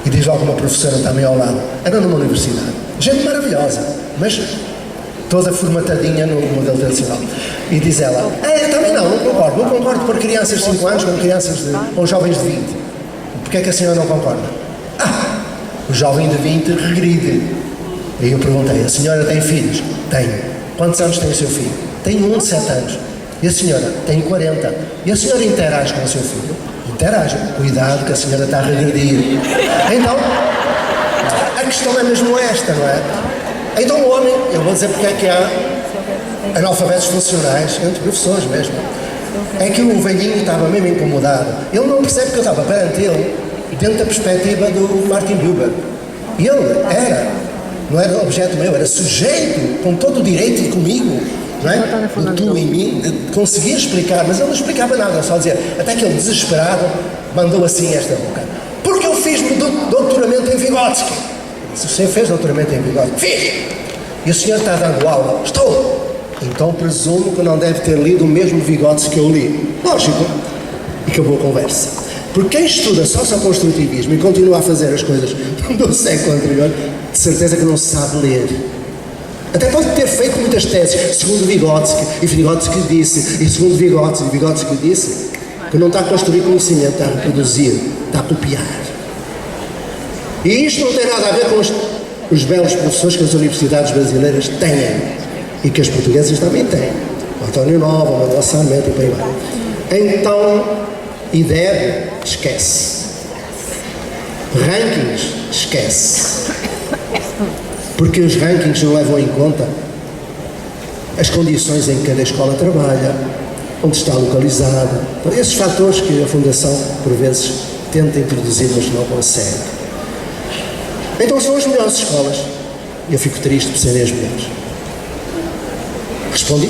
S1: E diz logo uma professora também ao lado. Era numa universidade. Gente maravilhosa, mas toda formatadinha no modelo tradicional. E diz ela, também não concordo. Não concordo por crianças de 5 anos com jovens de 20. Porquê é que a senhora não concorda? O jovem de 20 regride. E eu perguntei, a senhora tem filhos? Tenho. Quantos anos tem o seu filho? Tenho um de 7 anos. E a senhora? Tem 40. E a senhora interage com o seu filho? Interage. Cuidado que a senhora está a regredir. Então, a questão é mesmo esta, não é? Então o homem, eu vou dizer porque é que há analfabetos funcionais entre professores mesmo. É que o velhinho estava mesmo incomodado. Ele não percebe que eu estava perante ele dentro da perspectiva do Martin Buber. E ele não era objeto meu, era sujeito com todo o direito comigo. Não é? O tu em mim, de conseguir explicar, mas ele não explicava nada, só dizia, até que ele desesperado mandou assim esta boca. Porque eu fiz doutoramento em Vygotsky. Se o senhor fez doutoramento em Vygotsky? Fiz! E o senhor está dando aula? Estou! Então presumo que não deve ter lido o mesmo Vygotsky que eu li. Lógico. E acabou a conversa. Porque quem estuda socioconstrutivismo e continua a fazer as coisas do século anterior, de certeza que não sabe ler. Até pode ter feito muitas teses, segundo Vygotsky, e Vygotsky disse, e segundo Vygotsky disse, que não está a construir conhecimento, está a reproduzir, está a copiar. E isto não tem nada a ver com os belos professores que as universidades brasileiras têm, e que as portuguesas também têm. O António Nova, o Manuel Sarmento e por aí vai. Então, IDEB, esquece. Rankings, esquece. Porque os rankings não levam em conta as condições em que cada escola trabalha, onde está localizada. Então, esses fatores que a Fundação, por vezes, tenta introduzir, mas não consegue. Então são as melhores escolas. Eu fico triste por serem as melhores. Respondi?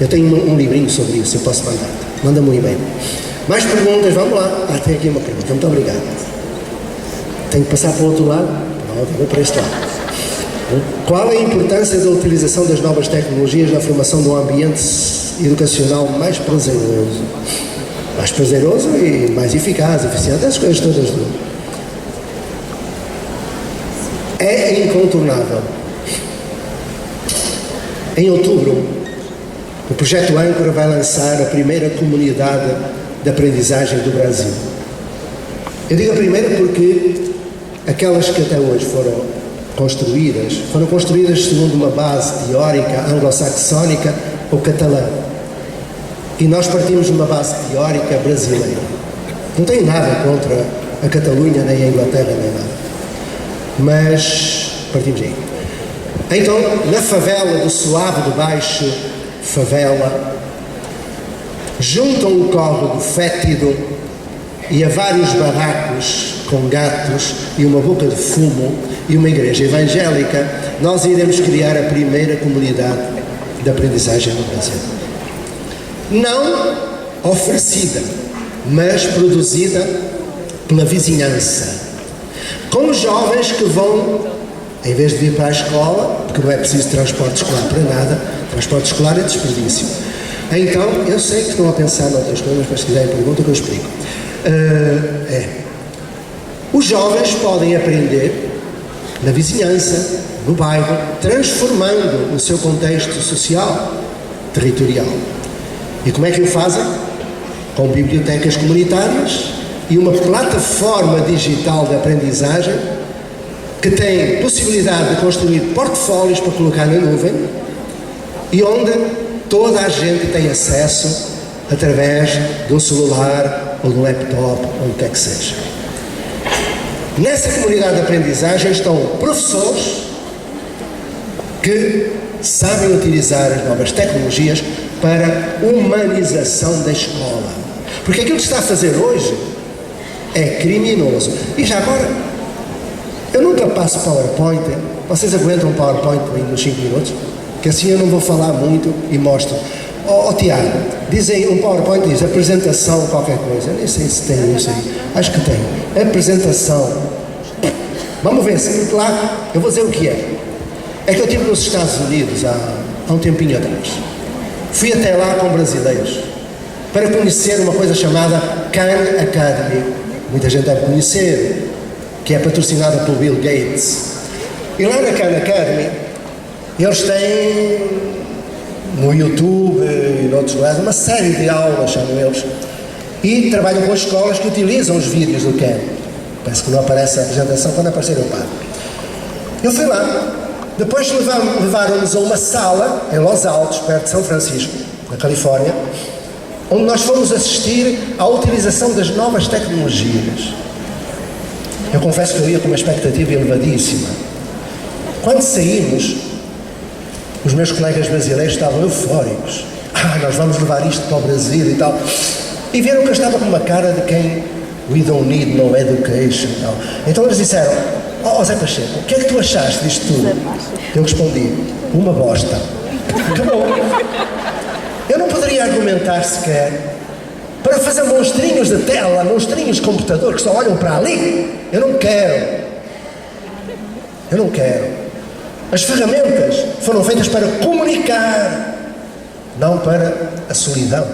S1: Eu tenho um livrinho sobre isso, eu posso mandar. Manda-me um e-mail. Mais perguntas? Vamos lá. Tem aqui uma pergunta. Muito obrigado. Tenho que passar para o outro lado? Não, vou para este lado. Qual a importância da utilização das novas tecnologias na formação de um ambiente educacional mais prazeroso? Mais prazeroso e mais eficaz, eficiente, essas coisas todas. É incontornável. Em outubro, o Projeto Âncora vai lançar a primeira comunidade de aprendizagem do Brasil. Eu digo a primeira porque aquelas que até hoje foram construídas segundo uma base teórica anglo-saxónica ou catalã. E nós partimos de uma base teórica brasileira. Não tenho nada contra a Catalunha, nem a Inglaterra, nem nada. Mas partimos daí. Então, na favela do Suave do Baixo, favela, juntam o córrego fétido e a vários barracos com gatos e uma boca de fumo e uma igreja evangélica, nós iremos criar a primeira comunidade de aprendizagem no Brasil. Não oferecida, mas produzida pela vizinhança, com jovens que vão, em vez de vir para a escola, porque não é preciso transporte escolar para nada, transporte escolar é desperdício. Então, eu sei que estão a pensar noutras coisas, mas se quiserem pergunta que eu explico. Os jovens podem aprender na vizinhança, no bairro, transformando o seu contexto social, territorial. E como é que o fazem? Com bibliotecas comunitárias e uma plataforma digital de aprendizagem que tem possibilidade de construir portfólios para colocar na nuvem e onde toda a gente tem acesso através de um celular ou de um laptop ou o que é que seja. Nessa comunidade de aprendizagem estão professores que sabem utilizar as novas tecnologias para humanização da escola. Porque aquilo que está a fazer hoje é criminoso. E já agora, eu nunca passo PowerPoint. Vocês aguentam PowerPoint nos 5 minutos? Que assim eu não vou falar muito e mostro. Tiago, dizem um PowerPoint, diz apresentação qualquer coisa. Eu nem sei se tem isso aí. Acho que tem. Apresentação. Vamos ver, se lá, eu vou dizer o que é. É que eu estive nos Estados Unidos há um tempinho atrás. Fui até lá com brasileiros para conhecer uma coisa chamada Khan Academy. Muita gente deve conhecer, que é patrocinada pelo Bill Gates. E lá na Khan Academy, eles têm no YouTube e em outros lugares uma série de aulas, chamam eles, e trabalham com escolas que utilizam os vídeos do Khan. Parece que não aparece a apresentação, quando aparecer eu paro. Eu fui lá, depois levaram-nos a uma sala em Los Altos, perto de São Francisco, na Califórnia, onde nós fomos assistir à utilização das novas tecnologias. Eu confesso que eu ia com uma expectativa elevadíssima. Quando saímos, os meus colegas brasileiros estavam eufóricos. Nós vamos levar isto para o Brasil e tal. E viram que eu estava com uma cara de quem we don't need no education. Não. Então eles disseram, Zé Pacheco, o que é que tu achaste disto tudo? Eu respondi, uma bosta. Acabou. Eu não poderia argumentar sequer para fazer monstrinhos de tela, monstrinhos de computador que só olham para ali. Eu não quero. As ferramentas foram feitas para comunicar, não para a solidão.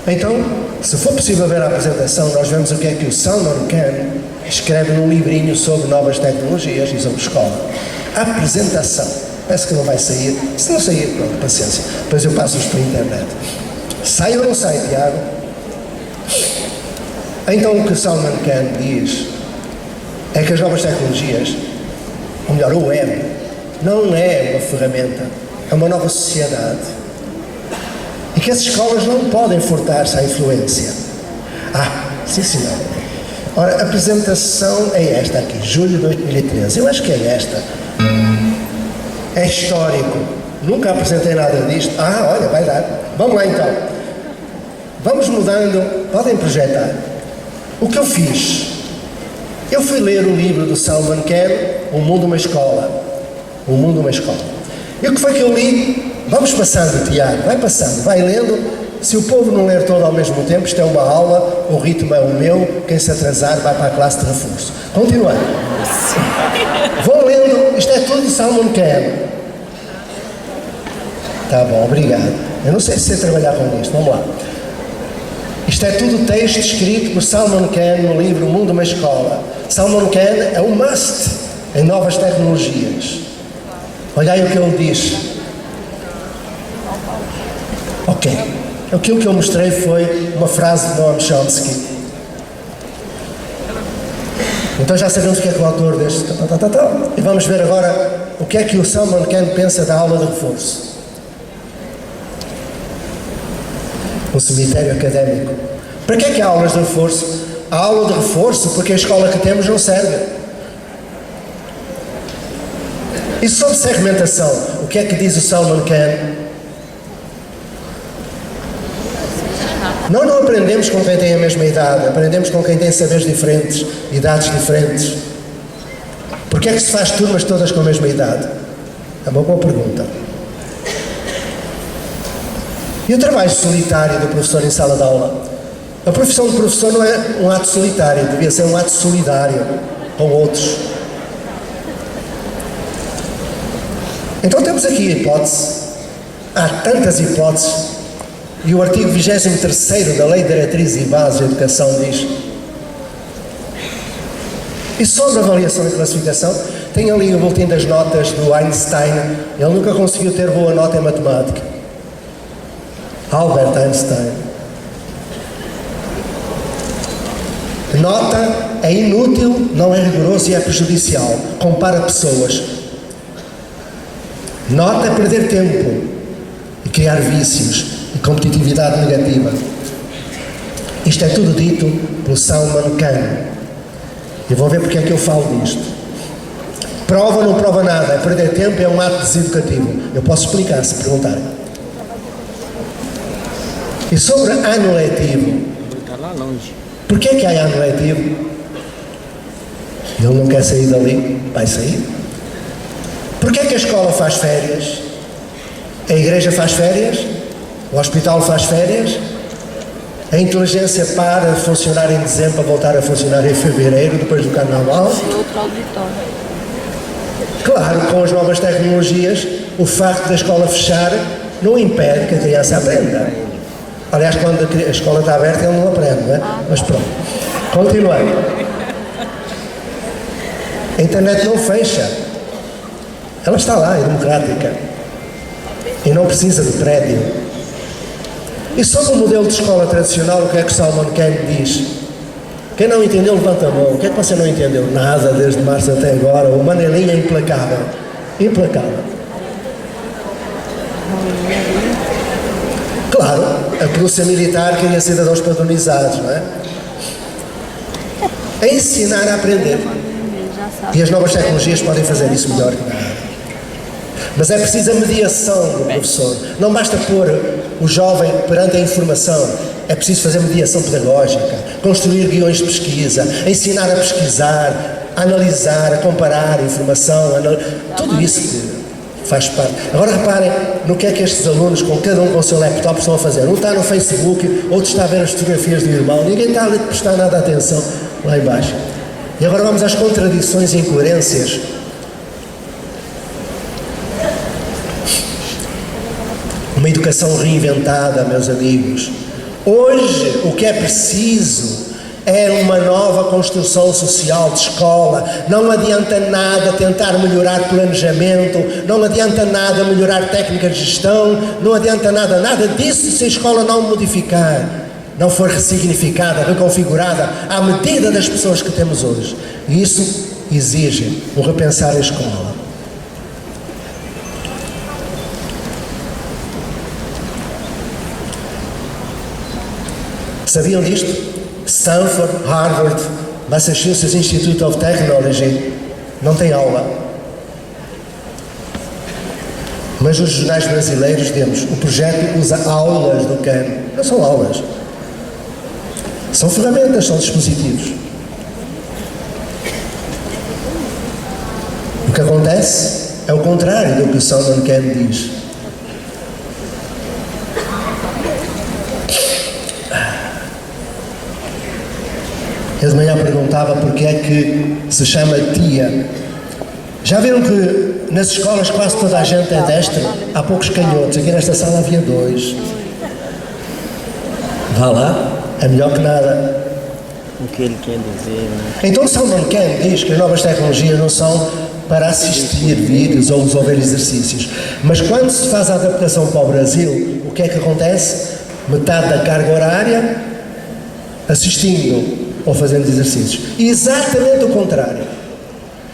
S1: Então, se for possível ver a apresentação, nós vemos o que é que o Salman Khan escreve num livrinho sobre novas tecnologias e sobre escola. A apresentação. Parece que não vai sair. Se não sair, pronto, paciência. Depois eu passo-os para a internet. Sai ou não sai, Tiago? Então o que Salman Khan diz é que as novas tecnologias, ou melhor, o web, não é uma ferramenta, é uma nova sociedade. E que as escolas não podem furtar-se à influência. Sim senhor. Ora, a apresentação é esta aqui, julho de 2013. Eu acho que é esta. é histórico. Nunca apresentei nada disto. Olha, vai dar. Vamos lá então. Vamos mudando. Podem projetar. O que eu fiz? Eu fui ler o livro do Salman Khan, O Mundo Uma Escola. O Mundo Uma Escola. E o que foi que eu li? Vamos passando, Tiago. Vai passando, vai lendo. Se o povo não ler todo ao mesmo tempo, isto é uma aula, o ritmo é o meu, quem se atrasar vai para a classe de reforço. Continuando. Vou lendo, isto é tudo de Salman Khan. Tá bom, obrigado. Eu não sei se sei trabalhar com isto, vamos lá. Isto é tudo texto escrito por Salman Khan no livro O Mundo Uma Escola. Salman Khan é um must em novas tecnologias. Olha aí o que ele diz. Ok. Aquilo que eu mostrei foi uma frase de Noam Chomsky. Então já sabemos o que é que o autor deste... E vamos ver agora o que é que o Salman Khan pensa da aula de reforço. O cemitério académico. Para que é que há aulas de reforço? Há aula de reforço porque a escola que temos não serve. E sobre segmentação, o que é que diz o Salman Khan? Nós não aprendemos com quem tem a mesma idade, aprendemos com quem tem saberes diferentes, idades diferentes. Porquê é que se faz turmas todas com a mesma idade? É uma boa pergunta. E o trabalho solitário do professor em sala de aula? A profissão de professor não é um ato solitário, devia ser um ato solidário com outros. Então temos aqui a hipótese, há tantas hipóteses, e o artigo 23º da Lei de Diretriz e Base de Educação diz. E sobre avaliação e classificação, tem ali o boletim das notas do Einstein, ele nunca conseguiu ter boa nota em matemática. Albert Einstein. Nota é inútil, não é rigoroso e é prejudicial. Compara pessoas. Nota é perder tempo e criar vícios e competitividade negativa. Isto é tudo dito pelo Salman Khan. E vão ver porque é que eu falo disto. Prova ou não prova nada, é perder tempo, é um ato deseducativo. Eu posso explicar se perguntarem. E sobre ano letivo. Porquê é que há ano letivo? Ele não quer sair dali, vai sair. Porquê é que a escola faz férias? A igreja faz férias? O hospital faz férias? A inteligência para de funcionar em dezembro para voltar a funcionar em fevereiro, depois do carnaval? Claro, com as novas tecnologias, o facto da escola fechar não impede que a criança aprenda. Aliás, quando a escola está aberta, ele não aprende, não é? Mas pronto. Continuando. A internet não fecha. Ela está lá, é democrática. E não precisa de prédio. E sobre o modelo de escola tradicional, o que é que Salman Khan diz? Quem não entendeu, levanta a mão. O que é que você não entendeu? Nada, desde março até agora. O Manelinha é implacável. Implacável. Claro, a polícia militar queria cidadãos padronizados, não é? É ensinar a aprender. E as novas tecnologias podem fazer isso melhor que nada. Mas é preciso a mediação do professor. Não basta pôr o jovem perante a informação. É preciso fazer mediação pedagógica, construir guiões de pesquisa, ensinar a pesquisar, a analisar, a comparar informação, tudo isso faz parte. Agora reparem no que é que estes alunos, com cada um com o seu laptop, estão a fazer. Um está no Facebook, outro está a ver as fotografias do irmão, ninguém está a prestar nada de atenção lá embaixo. E agora vamos às contradições e incoerências. Uma educação reinventada, meus amigos. Hoje, o que é preciso é uma nova construção social de escola. Não adianta nada tentar melhorar planejamento, não adianta nada melhorar técnicas de gestão, não adianta nada disso se a escola não modificar, não for ressignificada, reconfigurada à medida das pessoas que temos hoje. E isso exige um repensar a escola. Sabiam disto? Stanford, Harvard, Massachusetts Institute of Technology não tem aula. Mas nos jornais brasileiros temos, o projeto usa aulas do CAN. Não são aulas. São ferramentas, são dispositivos. O que acontece é o contrário do que o Salman Khan diz. Eu de manhã perguntava porque é que se chama tia. Já viram que nas escolas quase toda a gente é destra? Há poucos canhotos. Aqui nesta sala havia 2. Vá lá, é melhor que nada.
S11: O que ele quer dizer, né?
S1: Então Salman Khan diz que as novas tecnologias não são para assistir vídeos ou resolver exercícios. Mas quando se faz a adaptação para o Brasil, o que é que acontece? Metade da carga horária assistindo ou fazendo exercícios. Exatamente o contrário.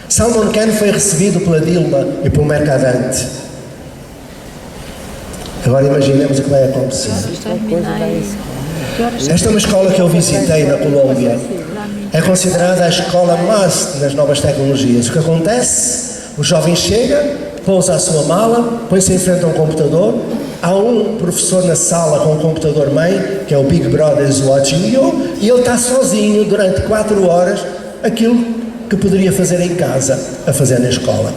S1: Salman Khan foi recebido pela Dilma e pelo Mercadante. Agora imaginemos o que vai acontecer. Esta é uma escola que eu visitei na Colômbia. É considerada a escola must nas novas tecnologias. O que acontece? O jovem chega, pousa a sua mala, põe-se em frente a um computador. Há um professor na sala com um computador mãe, que é o Big Brother is watching you, e ele está sozinho durante 4 horas, aquilo que poderia fazer em casa, a fazer na escola.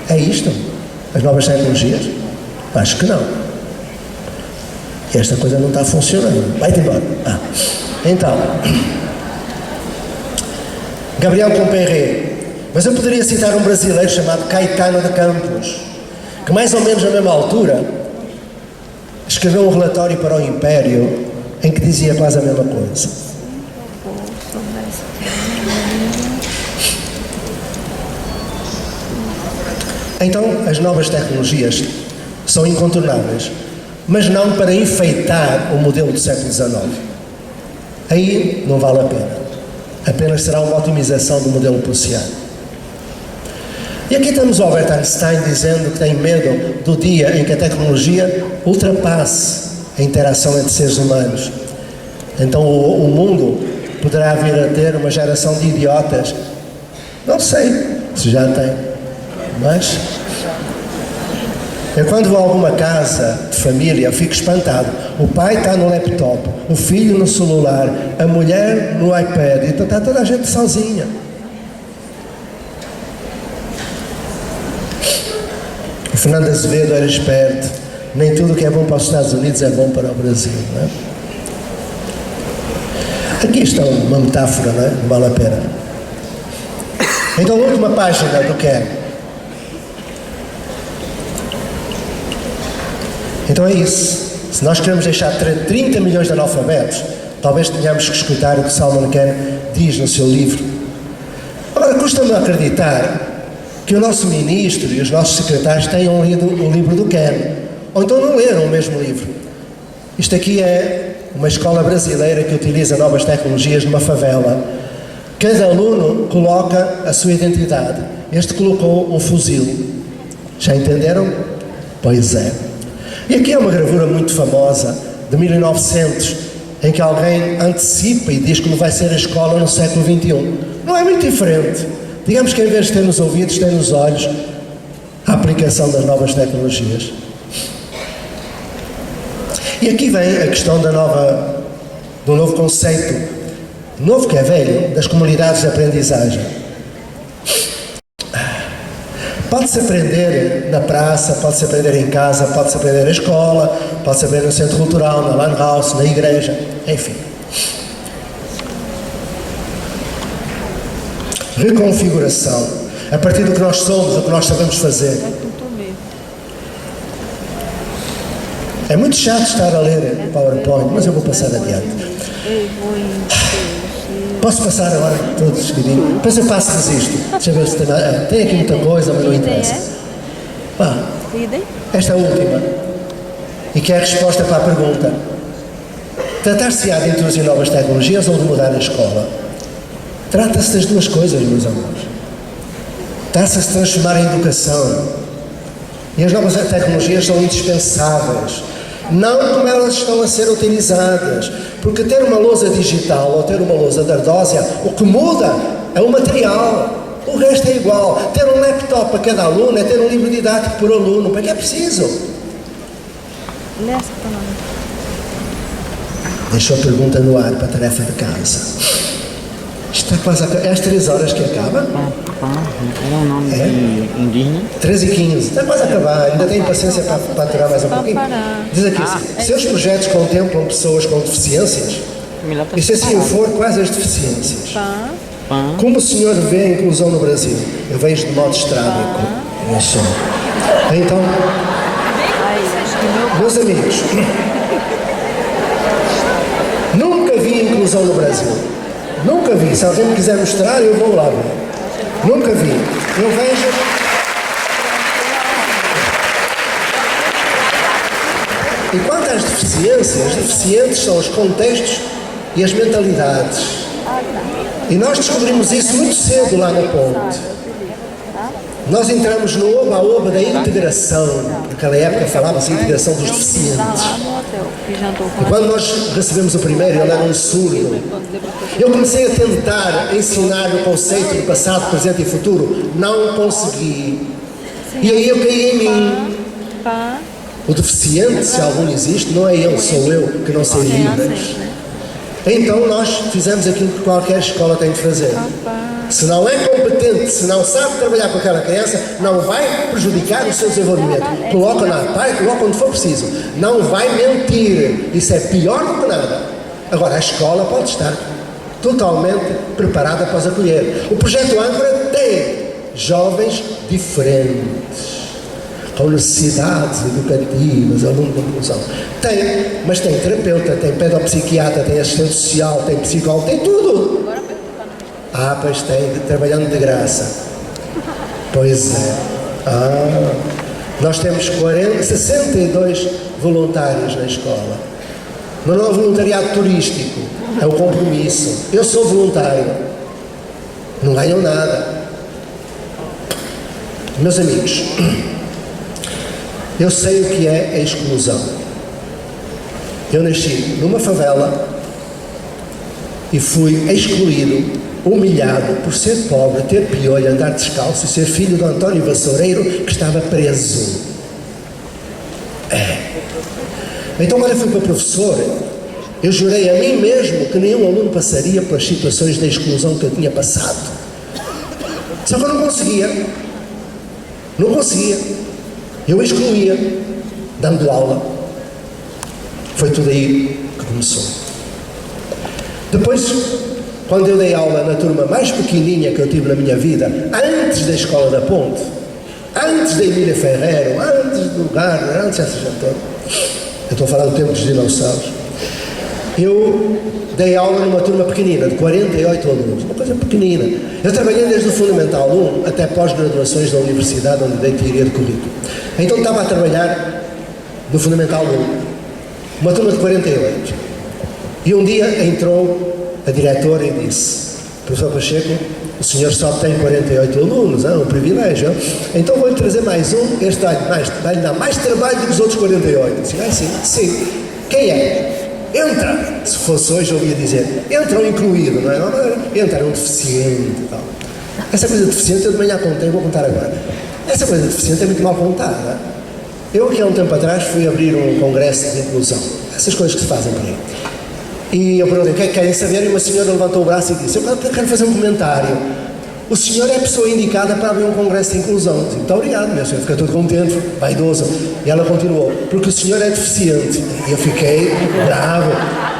S1: É isto? As novas tecnologias? Acho que não. E esta coisa não está funcionando. Vai-te embora. Então, Gabriel Comperré. Mas eu poderia citar um brasileiro chamado Caetano de Campos, que mais ou menos na mesma altura escreveu um relatório para o Império em que dizia quase a mesma coisa. Então, as novas tecnologias são incontornáveis, mas não para enfeitar o modelo do século XIX. Aí não vale a pena. Apenas será uma otimização do modelo prussiano. E aqui temos Albert Einstein dizendo que tem medo do dia em que a tecnologia ultrapasse a interação entre seres humanos. Então o mundo poderá vir a ter uma geração de idiotas. Não sei se já tem, mas eu quando vou a alguma casa de família eu fico espantado. O pai está no laptop, o filho no celular, a mulher no iPad, então está toda a gente sozinha. O Fernando Azevedo era esperto. Nem tudo que é bom para os Estados Unidos é bom para o Brasil, não é? Aqui está uma metáfora, não é? Não vale a pena. Então, a última página do que é. Então é isso. Se nós queremos deixar 30 milhões de analfabetos, talvez tenhamos que escutar o que Salman Khan diz no seu livro. Agora, custa-me acreditar que o nosso ministro e os nossos secretários tenham lido o livro do Khan, ou então não leram o mesmo livro. Isto aqui é uma escola brasileira que utiliza novas tecnologias numa favela. Cada aluno coloca a sua identidade. Este colocou um fuzil. Já entenderam? Pois é. E aqui é uma gravura muito famosa, de 1900, em que alguém antecipa e diz como vai ser a escola no século XXI. Não é muito diferente. Digamos que em vez de ter nos ouvidos, tem nos olhos a aplicação das novas tecnologias. E aqui vem a questão do novo conceito, novo que é velho, das comunidades de aprendizagem. Pode-se aprender na praça, pode-se aprender em casa, pode-se aprender na escola, pode-se aprender no centro cultural, na lan house, na igreja, enfim. Reconfiguração, a partir do que nós somos, do que nós sabemos fazer. É muito chato estar a ler PowerPoint, mas eu vou passar adiante. Posso passar agora tudo seguidinho? Depois eu passo-vos isto. Deixa eu ver se tem aqui muita coisa, mas não interessa. Esta é a última. E que é a resposta para a pergunta. Tratar-se-á de introduzir novas tecnologias ou de mudar a escola? Trata-se das duas coisas, meus amores. Trata-se de transformar a educação. E as novas tecnologias são indispensáveis. Não como elas estão a ser utilizadas. Porque ter uma lousa digital ou ter uma lousa de ardósia, o que muda é o material. O resto é igual. Ter um laptop para cada aluno é ter um livro didático por aluno. Para que é preciso? Deixou a pergunta no ar para a tarefa de casa. Está quase é às 3 horas que acaba?
S11: Era o nome indígena?
S1: 13h15. Está quase a acabar. Ainda tem paciência para aturar mais um pouquinho? Diz aqui assim, seus projetos contemplam pessoas com deficiências? E se assim for, quais as deficiências? Como o senhor vê a inclusão no Brasil? Eu vejo de modo estrábico. Eu sou. Então, meus amigos, nunca vi inclusão no Brasil. Nunca vi. Se alguém me quiser mostrar, eu vou lá ver. Nunca vi. Eu vejo... E quanto às deficiências, deficientes são os contextos e as mentalidades. E nós descobrimos isso muito cedo lá na ponte. Nós entramos no oba-oba da integração. Naquela época falava-se integração dos deficientes. E quando nós recebemos o primeiro, ele era um surdo. Eu comecei a tentar ensinar o conceito de passado, presente e futuro. Não consegui. E aí eu caí em mim. O deficiente, se algum existe, não é ele, sou eu que não sei Libras. Então nós fizemos aquilo que qualquer escola tem de fazer. Se não é competente, se não sabe trabalhar com aquela criança, não vai prejudicar o seu desenvolvimento. Coloca na parte, coloca onde for preciso. Não vai mentir. Isso é pior do que nada. Agora, a escola pode estar totalmente preparada para os acolher. O projeto Âncora tem jovens diferentes, com necessidades educativas, alunos de inclusão. Tem, mas tem terapeuta, tem pedopsiquiatra, tem assistente social, tem psicólogo, tem tudo. Ah, pois tem, trabalhando de graça. Pois é. Nós temos 62 voluntários na escola. No novo voluntariado turístico, é o compromisso. Eu sou voluntário. Não ganham nada. Meus amigos, eu sei o que é a exclusão. Eu nasci numa favela e fui excluído, humilhado por ser pobre, ter piolho, andar descalço e ser filho de António Vassoureiro, que estava preso. Então, quando eu fui para professor, eu jurei a mim mesmo que nenhum aluno passaria pelas situações de exclusão que eu tinha passado. Só que eu não conseguia. Não conseguia. Eu excluía, dando aula. Foi tudo aí que começou. Também, quando eu dei aula na turma mais pequenininha que eu tive na minha vida, antes da Escola da Ponte, antes da Emília Ferreiro, antes do Gardner, antes dessa gente toda, eu estou a falar do tempo dos dinossauros, eu dei aula numa turma pequenina, de 48 alunos, uma coisa pequenina. Eu trabalhei desde o Fundamental 1 até pós-graduações da universidade, onde dei teoria de currículo. Então estava a trabalhar no Fundamental 1, uma turma de 48. E um dia entrou a diretora e disse: professor Pacheco, o senhor só tem 48 alunos, é um privilégio. Então vou-lhe trazer mais um, este vai-lhe dar mais trabalho do que os outros 48. Disse: ah, sim, sim. Quem é? Entra. Se fosse hoje eu ia dizer, entra um incluído, não é? Entra um deficiente e tal. Essa coisa de deficiente eu de manhã contei, vou contar agora. Essa coisa de deficiente é muito mal contada. Eu aqui há um tempo atrás fui abrir um congresso de inclusão. Essas coisas que se fazem por aí. E eu perguntei: o que é que querem saber? E uma senhora levantou o braço e disse: eu quero fazer um comentário. O senhor é a pessoa indicada para abrir um congresso de inclusão. Disse: muito obrigado, minha senhora. Fica todo contente, vaidoso. E ela continuou: porque o senhor é deficiente. E eu fiquei bravo.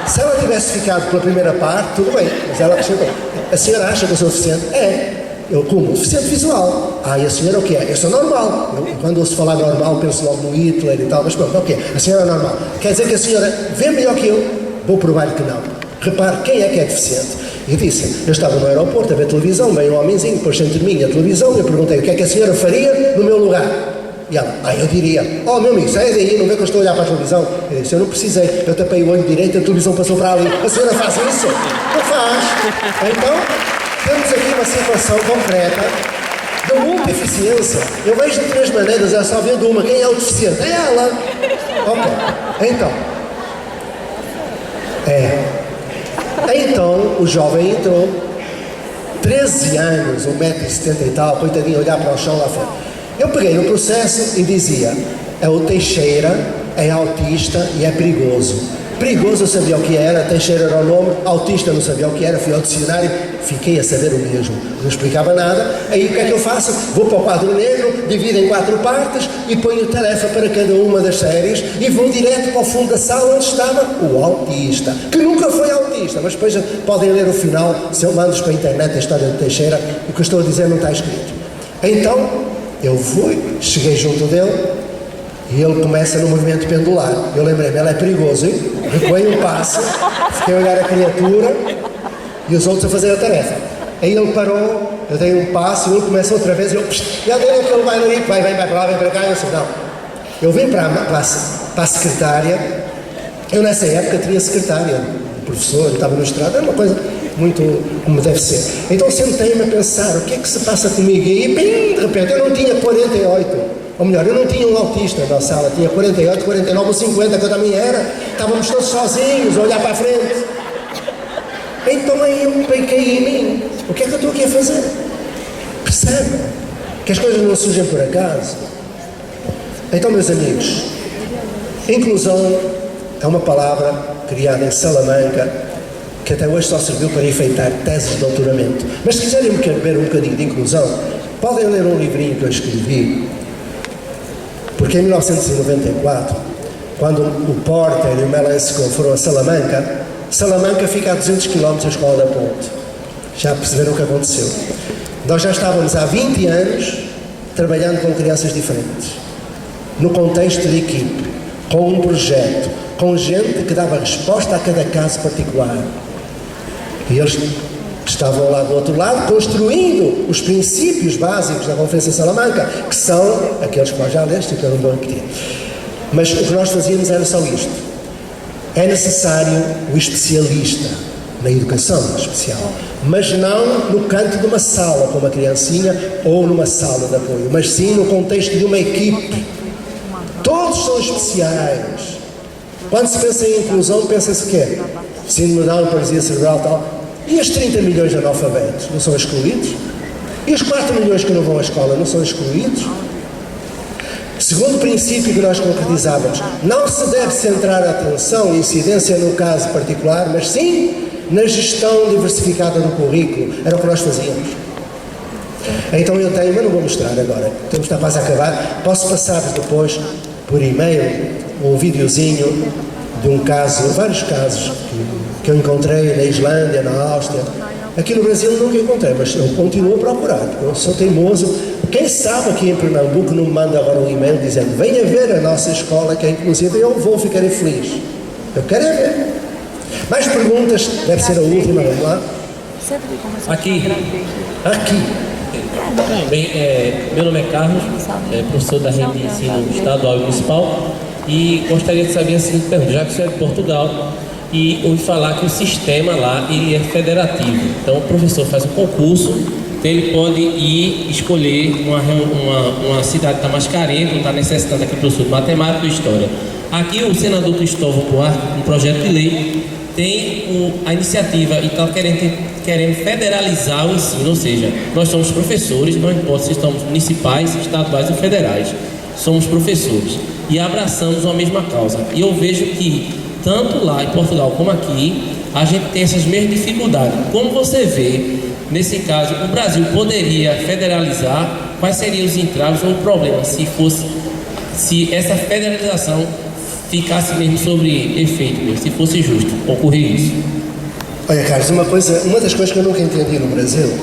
S1: Se ela tivesse ficado pela primeira parte, tudo bem. Mas ela acrescentou: a senhora acha que eu sou deficiente? É. Eu, como? Deficiente visual. Ah, e a senhora o que é? Eu sou normal. Quando ouço falar normal, penso logo no Hitler e tal. Mas pronto, o que é? A senhora é normal. Quer dizer que a senhora vê melhor que eu? Vou provar-lhe que não. Repare, quem é que é deficiente? E disse: eu estava no aeroporto a ver televisão, veio um homenzinho, pôs entre mim a televisão, e eu perguntei: o que é que a senhora faria no meu lugar? E ela: eu diria: oh meu amigo, sai daí, não vê que eu estou a olhar para a televisão? Eu disse: eu não precisei, eu tapei o olho direito e a televisão passou para ali. A senhora faz isso? Não faz. Então, temos aqui uma situação concreta de multideficiência. Eu vejo de três maneiras, ela só vendo uma. Quem é o deficiente? É ela. Ok, então. Então, o jovem entrou 13 anos, 1,70 m e tal, coitadinho, olhar para o chão lá fora. Eu peguei no processo e dizia, é o Teixeira, é autista e é perigoso. Perigoso eu sabia o que era, Teixeira era o nome, autista não sabia o que era, fui ao dicionário, fiquei a saber o mesmo, não explicava nada. Aí o que é que eu faço? Vou para o quadro negro, divido em 4 partes e ponho tarefa para cada uma das séries e vou direto para o fundo da sala onde estava o autista, que nunca foi autista, mas depois podem ler o final, se eu mando-os para a internet a história de Teixeira, o que eu estou a dizer não está escrito. Então, eu fui, cheguei junto dele, e ele começa no movimento pendular. Eu lembrei-me, ele é perigoso, hein? Recuei um passo, fiquei a olhar a criatura e os outros a fazer a tarefa. Aí ele parou, eu dei um passo e ele começa outra vez e eu, já dei que ele vai ali, vai para lá, vem para cá, e eu disse, não. Eu vim para a secretária, eu nessa época tinha secretária, o professor, estava no estrado, era uma coisa muito como deve ser. Então sentei-me a pensar, o que é que se passa comigo? E bem, de repente, eu não tinha 48. Ou melhor, eu não tinha um autista na sala, tinha 48, 49 ou 50, que eu também era. Estávamos todos sozinhos, a olhar para a frente. Então aí eu peguei em mim. O que é que eu estou aqui a fazer? Percebe? Que as coisas não surgem por acaso. Então, meus amigos, inclusão é uma palavra criada em Salamanca, que até hoje só serviu para enfeitar teses de doutoramento. Mas se quiserem ver um bocadinho de inclusão, podem ler um livrinho que eu escrevi. Porque em 1994, quando o Porter e o Melançon foram a Salamanca, Salamanca fica a 200 km da Escola da Ponte. Já perceberam o que aconteceu? Nós já estávamos há 20 anos trabalhando com crianças diferentes, no contexto de equipe, com um projeto, com gente que dava resposta a cada caso particular. E eles estavam lá do outro lado, construindo os princípios básicos da Conferência de Salamanca, que são aqueles que nós já leste e que eu não vou repetir. Mas o que nós fazíamos era só isto. É necessário o especialista na educação especial, mas não no canto de uma sala com uma criancinha ou numa sala de apoio, mas sim no contexto de uma equipe. Todos são especiais. Quando se pensa em inclusão, pensa-se o quê? Síndrome de Down, paralisia cerebral, tal. E os 30 milhões de analfabetos não são excluídos? E os 4 milhões que não vão à escola não são excluídos? Segundo princípio que nós concretizávamos, não se deve centrar a atenção e incidência no caso particular, mas sim na gestão diversificada do currículo. Era o que nós fazíamos. Então eu tenho, mas não vou mostrar agora, temos está quase a acabar, posso passar-vos depois por e-mail um videozinho de um caso, vários casos que eu encontrei na Islândia, na Áustria. Aqui no Brasil nunca encontrei, mas eu continuo a procurar, porque eu sou teimoso. Quem sabe aqui em Pernambuco não me manda agora um e-mail dizendo venha ver a nossa escola, que é inclusive eu vou, ficarei feliz. Eu quero é ver. Mais perguntas? Deve ser a última, vamos lá.
S12: Aqui.
S13: Bem, meu nome é Carlos, professor da rede de ensino estadual e municipal, e gostaria de saber a seguinte pergunta, já que você é de Portugal, e ouvi falar que o sistema lá ele é federativo. Então o professor faz um concurso, então ele pode ir escolher uma cidade que está mais carente, ou está necessitando aqui professor de matemática ou história. Aqui o senador Cristóvão Buarque, um projeto de lei, tem a iniciativa e está querendo federalizar o ensino, ou seja, nós somos professores, não importa se estamos municipais, estaduais ou federais, somos professores e abraçamos uma mesma causa. E eu vejo que tanto lá em Portugal como aqui, a gente tem essas mesmas dificuldades. Como você vê, nesse caso, o Brasil poderia federalizar? Quais seriam os entraves ou o problema se essa federalização ficasse mesmo sobre efeito, mesmo, se fosse justo ocorrer isso?
S1: Olha, Carlos, uma das coisas que eu nunca entendi no Brasil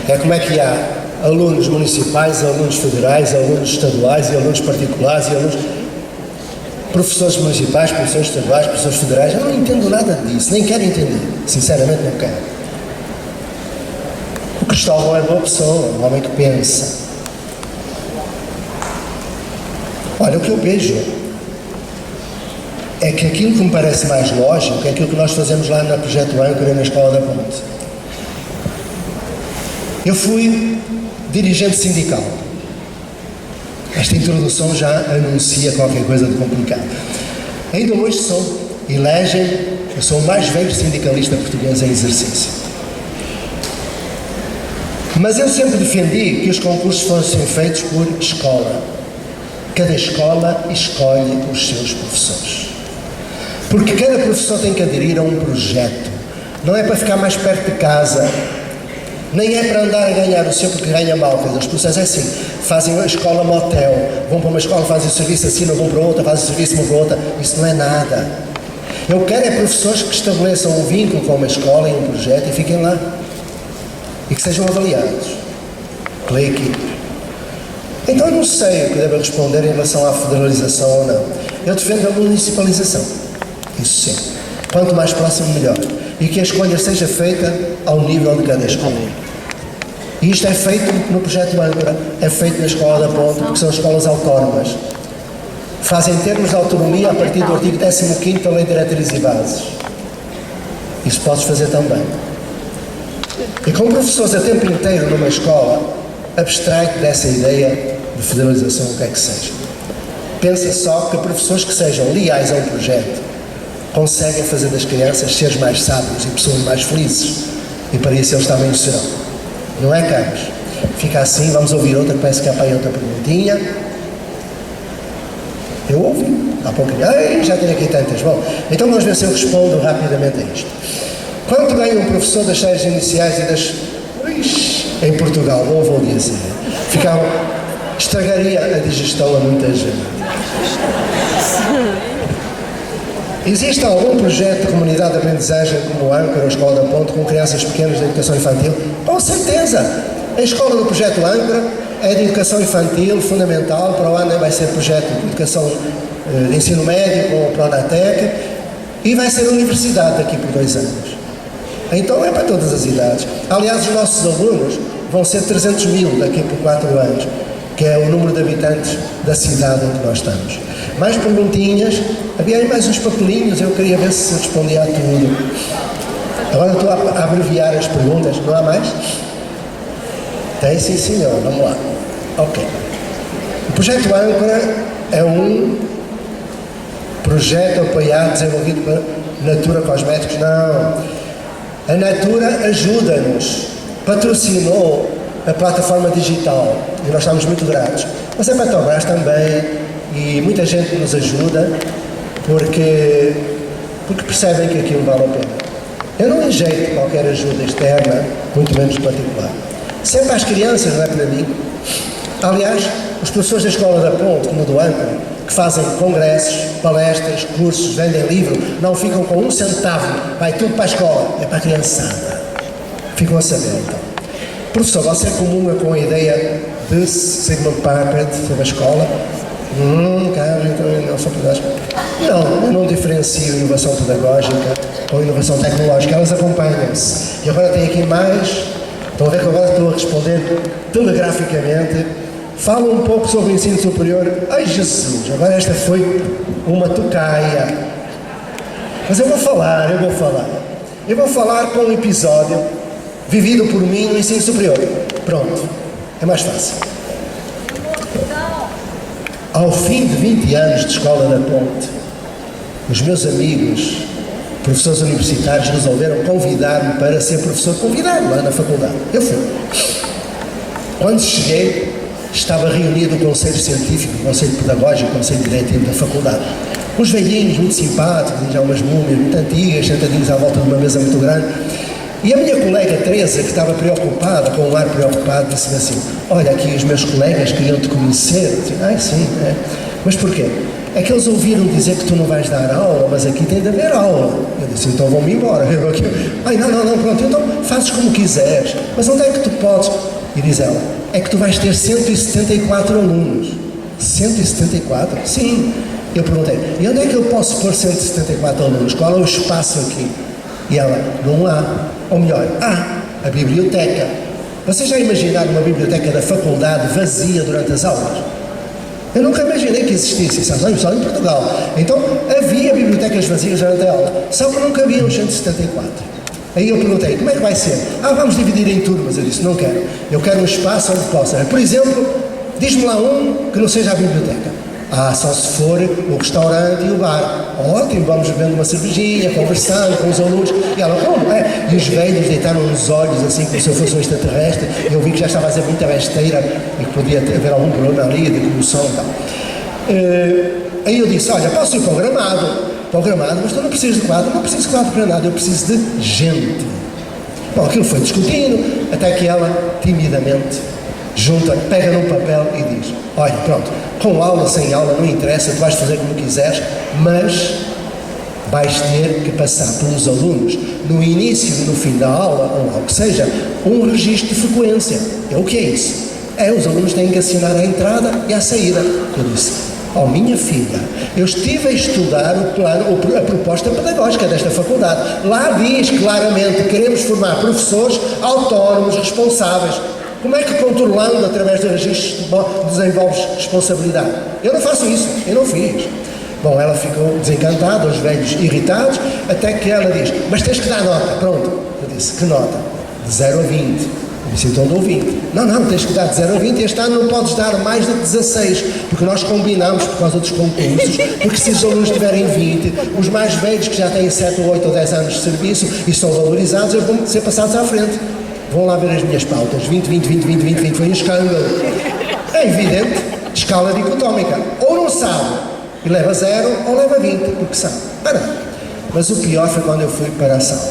S1: é como é que há alunos municipais, alunos federais, alunos estaduais e alunos particulares e alunos professores municipais, professores estaduais, professores federais. Eu não entendo nada disso, nem quero entender, sinceramente não quero. O Cristóvão é boa pessoa, um homem que pensa. Olha, o que eu vejo é que aquilo que me parece mais lógico é aquilo que nós fazemos lá no Projeto Âncora na Escola da Ponte. Eu fui dirigente sindical. Esta introdução já anuncia qualquer coisa de complicado. Ainda hoje eu sou o mais velho sindicalista português em exercício. Mas eu sempre defendi que os concursos fossem feitos por escola. Cada escola escolhe os seus professores. Porque cada professor tem que aderir a um projeto. Não é para ficar mais perto de casa, nem é para andar a ganhar o seu porque ganha mal. Os professores é assim, fazem a escola motel, vão para uma escola, fazem o serviço assim, não vão para outra, fazem o serviço, vão para outra. Isso não é nada. Eu quero é professores que estabeleçam um vínculo com uma escola e um projeto e fiquem lá. E que sejam avaliados pela equipe. Então eu não sei o que devo responder em relação à federalização ou não. Eu defendo a municipalização. Isso sim. Quanto mais próximo, melhor. E que a escolha seja feita ao nível de cada escola. E isto é feito no projeto âncora, é feito na Escola da Ponte, porque são escolas autónomas. Fazem termos de autonomia a partir do artigo 15º da Lei de Diretrizes e Bases. Isso podes fazer também. E com professores a tempo inteiro numa escola, abstrai-te dessa ideia de federalização, o que é que seja. Pensa só que professores que sejam leais a um projeto conseguem fazer das crianças seres mais sábios e pessoas mais felizes. E para isso eles também o serão. Não é, Carlos? Fica assim, vamos ouvir outra, que parece que há para aí outra perguntinha. Eu ouvi há pouquinho. Já tenho aqui tantas. Bom, então vamos ver se eu respondo rapidamente a isto. Quanto ganha um professor das séries iniciais e das... em Portugal, não vou dizer. Estragaria a digestão a muita gente. Existe algum projeto de comunidade de aprendizagem como o âncora ou a Escola da Ponte com crianças pequenas de educação infantil? Com certeza! A escola do projeto âncora é de educação infantil, fundamental. Para o ano vai ser projeto de educação de ensino médio com o Pronatec e vai ser universidade daqui por 2 anos. Então é para todas as idades. Aliás, os nossos alunos vão ser 300 mil daqui por 4 anos, que é o número de habitantes da cidade onde nós estamos. Mais perguntinhas? Havia aí mais uns papelinhos, eu queria ver se respondia a tudo. Agora estou a abreviar as perguntas, não há mais? Tem, sim senhor, vamos lá. Ok. O projeto âncora é um projeto apoiado, desenvolvido por Natura Cosméticos? Não. A Natura ajuda-nos, patrocinou a plataforma digital e nós estamos muito gratos. Mas a Petrobras também e muita gente nos ajuda porque percebem que aquilo vale a pena. Eu não rejeito qualquer ajuda externa, muito menos particular. Sempre às crianças, não é para mim. Aliás, os professores da Escola da Ponte, como do âncora, que fazem congressos, palestras, cursos, vendem livro, não ficam com 1 centavo, vai tudo para a escola, é para a criançada. Ficam a saber, então. Professor, você comunga com a ideia de Sigmund Papert sobre a escola? Cara, então não sou pedagógico. Não, eu não diferencio inovação pedagógica com inovação tecnológica, elas acompanham-se. E agora tem aqui mais, estão a ver que agora estou a responder telegraficamente. Fala um pouco sobre o ensino superior. Ai Jesus, agora esta foi uma tocaia. Mas eu vou falar. Eu vou falar com um episódio vivido por mim no ensino superior. Pronto, é mais fácil. Ao fim de 20 anos de Escola da Ponte, os meus amigos, professores universitários, resolveram convidar-me para ser professor convidado lá na faculdade. Eu fui. Quando cheguei, estava reunido o Conselho Científico, o Conselho Pedagógico, o Conselho Diretivo da faculdade. Uns velhinhos muito simpáticos, já umas múmias muito antigas, sentadinhos à volta de uma mesa muito grande. E a minha colega Teresa, que estava preocupada, com um ar preocupado, disse-me assim: olha, aqui os meus colegas queriam te conhecer. Eu disse: ai, sim, é. Mas porquê? É que eles ouviram dizer que tu não vais dar aula, mas aqui tem de haver aula. Eu disse: então vão-me embora. Ai, não, pronto, então fazes como quiseres. Mas onde é que tu podes? E diz ela: é que tu vais ter 174 alunos. 174? Sim. Eu perguntei: e onde é que eu posso pôr 174 alunos? Qual é o espaço aqui? E ela: não há. Ou melhor, há a biblioteca. Vocês já imaginaram uma biblioteca da faculdade vazia durante as aulas? Eu nunca imaginei que existisse, só em Portugal. Então havia bibliotecas vazias durante a aula, só que não cabiam os 174. Aí eu perguntei: como é que vai ser? Vamos dividir em turmas. Eu disse: não quero. Eu quero um espaço onde possa. Por exemplo, diz-me lá um que não seja a biblioteca. Ah, só se for o restaurante e o bar. Ótimo, vamos bebendo uma cervejinha, conversando com os alunos. E ela, como é? E os velhos deitaram nos olhos, assim, como se eu fosse um extraterrestre. Eu vi que já estava a fazer muita besteira e que podia haver algum problema ali de comoção e tal. Aí eu disse, olha, posso ir para o gramado, mas tu não precisas de quadro. Não preciso de quadro para nada, eu preciso de gente. Bom, aquilo foi discutindo, até que ela, timidamente, pega num papel e diz, olha, pronto, com aula, sem aula, não interessa, tu vais fazer como quiseres, mas vais ter que passar pelos alunos, no início e no fim da aula, ou algo que seja, um registro de frequência. O que é isso? Os alunos têm que assinar a entrada e a saída. Eu disse, minha filha, eu estive a estudar a proposta pedagógica desta faculdade. Lá diz claramente, queremos formar professores autónomos, responsáveis. Como é que controlando através de registros desenvolves responsabilidade? Eu não faço isso, eu não fiz. Bom, ela ficou desencantada, os velhos irritados, até que ela diz, mas tens que dar nota. Pronto, eu disse, que nota? De 0 a 20. Eu disse, então dou 20. Não, tens que dar de 0 a 20 e este ano não podes dar mais de 16, porque nós combinamos por causa dos concursos, porque se os alunos tiverem 20, os mais velhos que já têm 7 ou 8 ou 10 anos de serviço e são valorizados, eles vão ser passados à frente. Vão lá ver as minhas pautas, 20, foi um escândalo. É evidente, escala dicotómica. Ou não sabe e leva 0, ou leva 20, porque sabe. Mas o pior foi quando eu fui para a sala.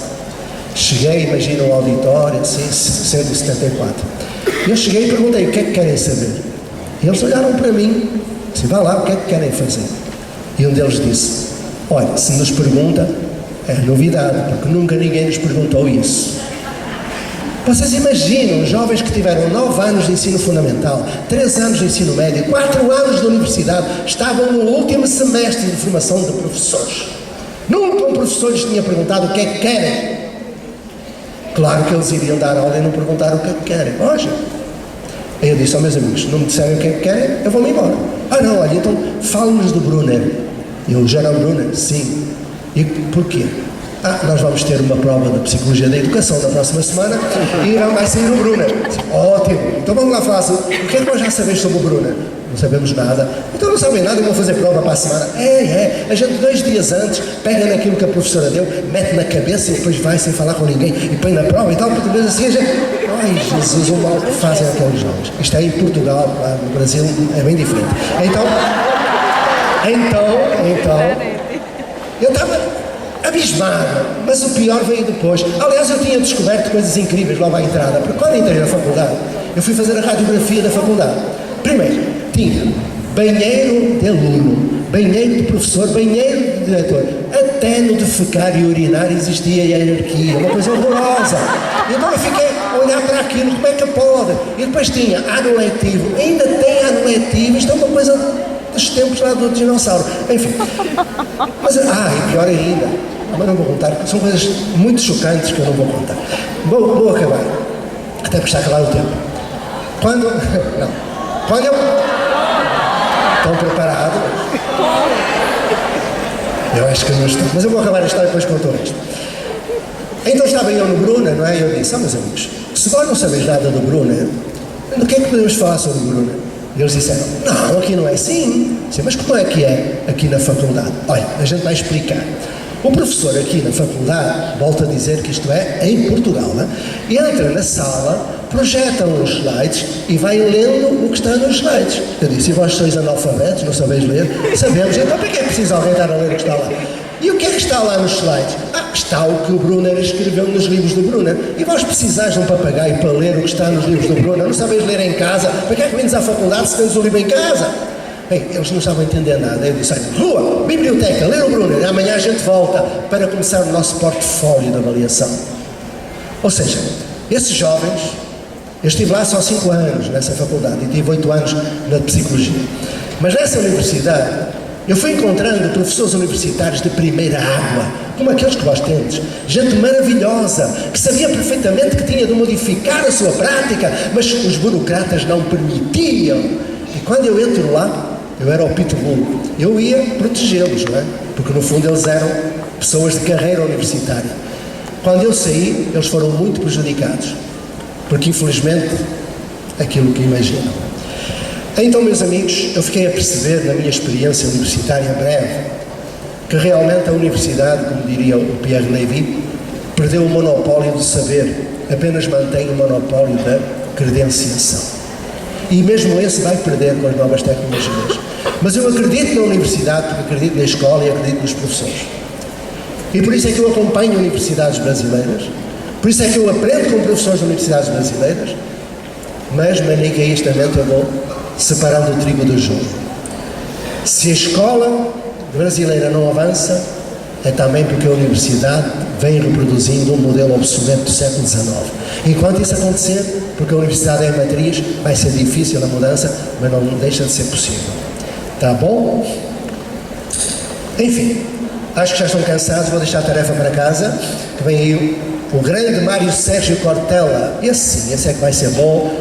S1: Cheguei, imagina um auditório, assim, 174. Eu cheguei e perguntei, o que é que querem saber? E eles olharam para mim, disse, vá lá, o que é que querem fazer? E um deles disse, olha, se nos pergunta, é novidade, porque nunca ninguém nos perguntou isso. Vocês imaginam jovens que tiveram 9 anos de ensino fundamental, 3 anos de ensino médio, 4 anos de universidade, estavam no último semestre de formação de professores. Nunca um professor lhes tinha perguntado o que é que querem. Claro que eles iriam dar aula e não perguntaram o que é que querem. Hoje. Aí eu disse, meus amigos, não me disserem o que é que querem, eu vou-me embora. Não, olha, então fale-nos do Brunner. E eu, Gerald Brunner? Sim. E porquê? Nós vamos ter uma prova de Psicologia da Educação na próxima semana e vai sair o Brunner. Ótimo, então vamos lá falar assim, o que é que nós já sabemos sobre o Brunner? Não sabemos nada. Então não sabem nada e vão fazer prova para a semana. A gente 2 dias antes pega naquilo que a professora deu, mete na cabeça e depois vai sem falar com ninguém e põe na prova e tal, porque assim a gente... Ai Jesus, o mal que fazem aqueles jovens. Isto é em Portugal, lá no Brasil é bem diferente. Então, eu estava abismado, mas o pior veio depois. Aliás, eu tinha descoberto coisas incríveis logo à entrada, porque quando entrei na faculdade, eu fui fazer a radiografia da faculdade. Primeiro, tinha banheiro de aluno, banheiro de professor, banheiro de diretor. Até no defecar e urinar existia hierarquia, uma coisa horrorosa. Então eu fiquei a olhar para aquilo, como é que pode? E depois tinha ano letivo, ainda tem ano letivo, isto é uma coisa dos tempos lá do dinossauro. Enfim, mas, e pior ainda, mas não vou contar, são coisas muito chocantes que eu não vou contar. Vou acabar, até porque está a acabar o tempo. Quando eu... Estão preparados? Eu acho que não estou, mas eu vou acabar a história e depois conto o resto. Então estava eu no Brunner, não é? E eu disse, meus amigos, se vós não sabeis nada do Brunner, do que é que podemos falar sobre o Brunner? E eles disseram, não, aqui não é assim. Disse, mas como é que é aqui na faculdade? Olha, a gente vai explicar. O professor aqui na faculdade, volta a dizer que isto é em Portugal, né? E entra na sala, projeta uns slides e vai lendo o que está nos slides. Eu disse, e vós sois analfabetos, não sabeis ler? Sabemos, então para que é preciso alguém estar a ler o que está lá? E o que é que está lá nos slides? Está o que o Brunner escreveu nos livros do Brunner. E vós precisais de um papagaio para ler o que está nos livros do Brunner? Não sabeis ler em casa? Para que é que vens à faculdade se tens o livro em casa? Bem, eles não estavam a entender nada. Eu disse, rua, biblioteca, ler o Brunner. Amanhã a gente volta para começar o nosso portfólio de avaliação. Ou seja, esses jovens, eu estive lá só 5 anos nessa faculdade e tive 8 anos na psicologia. Mas nessa universidade, eu fui encontrando professores universitários de primeira água, como aqueles que vós tendes, gente maravilhosa, que sabia perfeitamente que tinha de modificar a sua prática, mas os burocratas não permitiam. E quando eu entro lá, eu era o pitbull, eu ia protegê-los, não é? Porque no fundo eles eram pessoas de carreira universitária. Quando eu saí, eles foram muito prejudicados, porque infelizmente, aquilo que imaginam. Então, meus amigos, eu fiquei a perceber na minha experiência universitária breve que realmente a universidade, como diria o Pierre Lévy, perdeu o monopólio do saber, apenas mantém o monopólio da credenciação. E mesmo esse vai perder com as novas tecnologias. Mas eu acredito na universidade, porque acredito na escola e acredito nos professores. E por isso é que eu acompanho universidades brasileiras, por isso é que eu aprendo com professores de universidades brasileiras, mas maniqueístamente eu vou separando o trigo do joio. Se a escola brasileira não avança, é também porque a universidade vem reproduzindo um modelo obsoleto do século XIX. Enquanto isso acontecer, porque a universidade é a matriz, vai ser difícil a mudança, mas não deixa de ser possível. Tá bom? Enfim, acho que já estão cansados, vou deixar a tarefa para casa, que vem aí o grande Mário Sérgio Cortella. Esse sim, esse é que vai ser bom.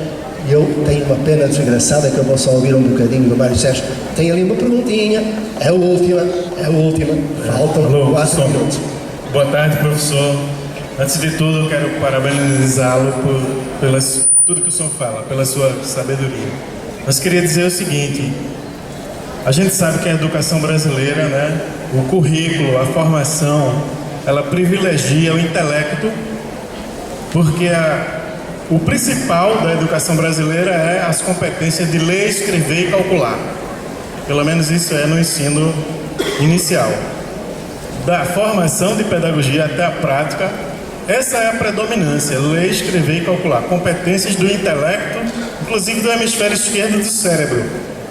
S1: E eu tenho uma pena desgraçada que eu vou só ouvir um bocadinho do Mário Sérgio. Tem ali uma perguntinha, é a última, faltam 4 minutos.
S14: Boa tarde, professor. Antes de tudo, eu quero parabenizá-lo por tudo que o senhor fala, pela sua sabedoria. Mas queria dizer o seguinte, a gente sabe que a educação brasileira, né, o currículo, a formação, ela privilegia o intelecto, porque o principal da educação brasileira é as competências de ler, escrever e calcular. Pelo menos isso é no ensino inicial. Da formação de pedagogia até a prática, essa é a predominância, ler, escrever e calcular. Competências do intelecto, inclusive do hemisfério esquerdo do cérebro.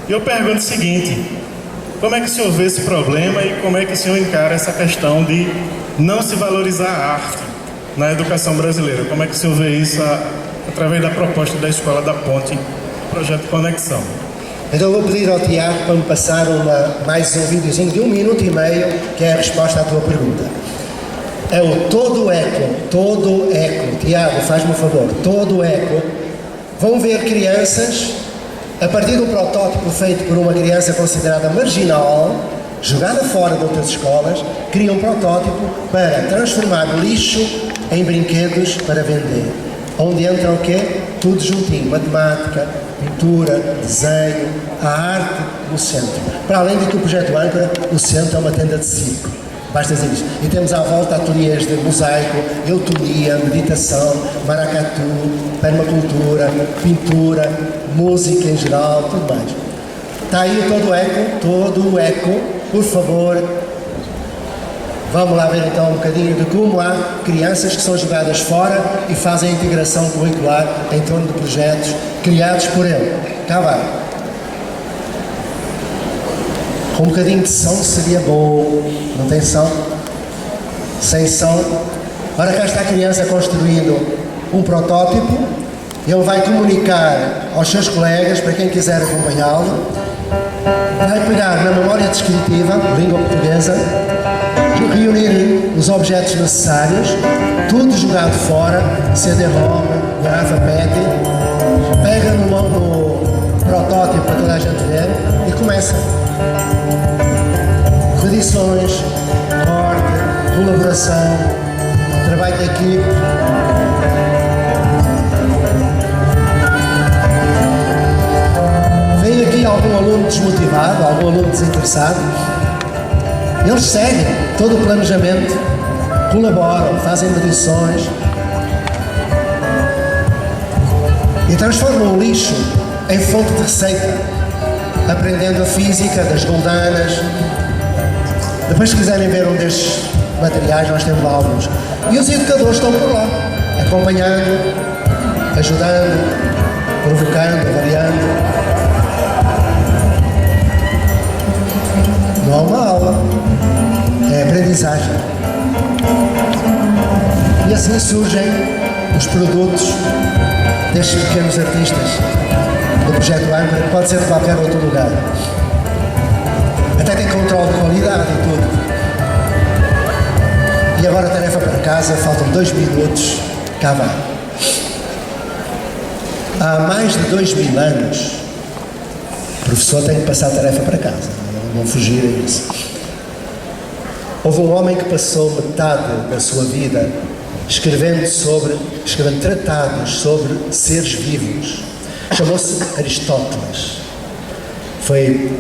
S14: E eu pergunto o seguinte, como é que o senhor vê esse problema e como é que o senhor encara essa questão de não se valorizar a arte na educação brasileira? Como é que o senhor vê isso através da proposta da Escola da Ponte, projeto Conexão?
S1: Então eu vou pedir ao Tiago para me passar mais um videozinho de 1 minuto e meio, que é a resposta à tua pergunta. É o todo eco. Tiago, faz-me um favor, todo eco. Vão ver crianças, a partir do protótipo feito por uma criança considerada marginal, jogada fora de outras escolas, cria um protótipo para transformar o lixo em brinquedos para vender. Onde entra o quê? Tudo juntinho, matemática, pintura, desenho, a arte no centro. Para além de que o projeto Âncora, o centro é uma tenda de circo. Basta dizer isso. E temos à volta ateliês de mosaico, eutonia, meditação, maracatu, permacultura, pintura, música em geral, tudo mais. Está aí todo o eco, por favor. Vamos lá ver então um bocadinho de como há crianças que são jogadas fora e fazem a integração curricular em torno de projetos criados por ele. Cá vai. Com um bocadinho de som seria bom. Não tem som? Sem som. Ora, cá está a criança construindo um protótipo. Ele vai comunicar aos seus colegas, para quem quiser acompanhá-lo. Vai pegar na memória descritiva, língua portuguesa, reunir os objetos necessários, tudo jogado fora, CD-ROM, garrafa PET, pega no protótipo para toda a gente ver e começa. Redições, corte, colaboração, trabalho de equipe. Vem aqui algum aluno desmotivado, algum aluno desinteressado. Eles seguem todo o planejamento, colaboram, fazem medições e transformam o lixo em fonte de receita, aprendendo a física das goldanas. Depois, se quiserem ver um destes materiais, nós temos lá alguns. E os educadores estão por lá, acompanhando, ajudando, provocando, avaliando. Não é uma aula, é aprendizagem. E assim surgem os produtos destes pequenos artistas do projeto Âncora, que pode ser de qualquer outro lugar. Até tem controle de qualidade e tudo. E agora a tarefa para casa, faltam 2 minutos, cá vai. Há mais de 2000 anos, o professor tem que passar a tarefa para casa. Não fugir a isso. Houve um homem que passou metade da sua vida escrevendo tratados sobre seres vivos. Chamou-se Aristóteles. foi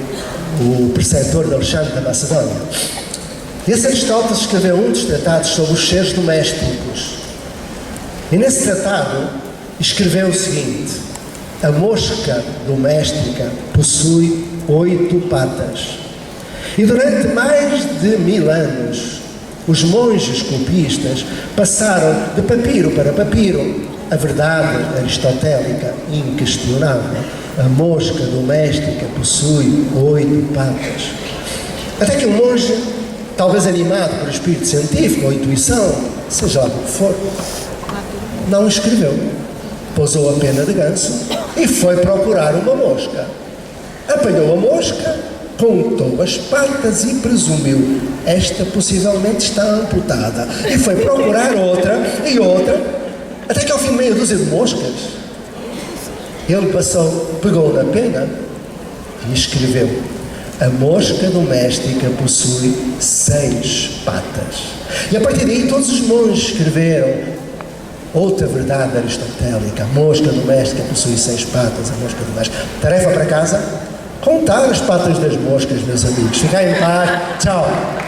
S1: o preceptor de Alexandre da Macedónia. Esse Aristóteles escreveu um dos tratados sobre os seres domésticos. E nesse tratado escreveu o seguinte: a mosca doméstica possui 8 patas. E durante mais de 1000 anos, os monges copistas passaram de papiro para papiro a verdade aristotélica inquestionável. A mosca doméstica possui 8 patas. Até que um monge, talvez animado por espírito científico ou intuição, seja lá o que for, não escreveu. Pousou a pena de ganso e foi procurar uma mosca. Apanhou a mosca, contou as patas e presumiu: esta possivelmente está amputada. E foi procurar outra e outra, até que ao fim de meia dúzia de moscas, ele pegou na pena e escreveu: a mosca doméstica possui 6 patas. E a partir daí todos os monges escreveram outra verdade aristotélica: a mosca doméstica possui 6 patas, a mosca doméstica. Tarefa para casa: contar as patas das moscas, meus amigos. Fiquem em paz. Tchau.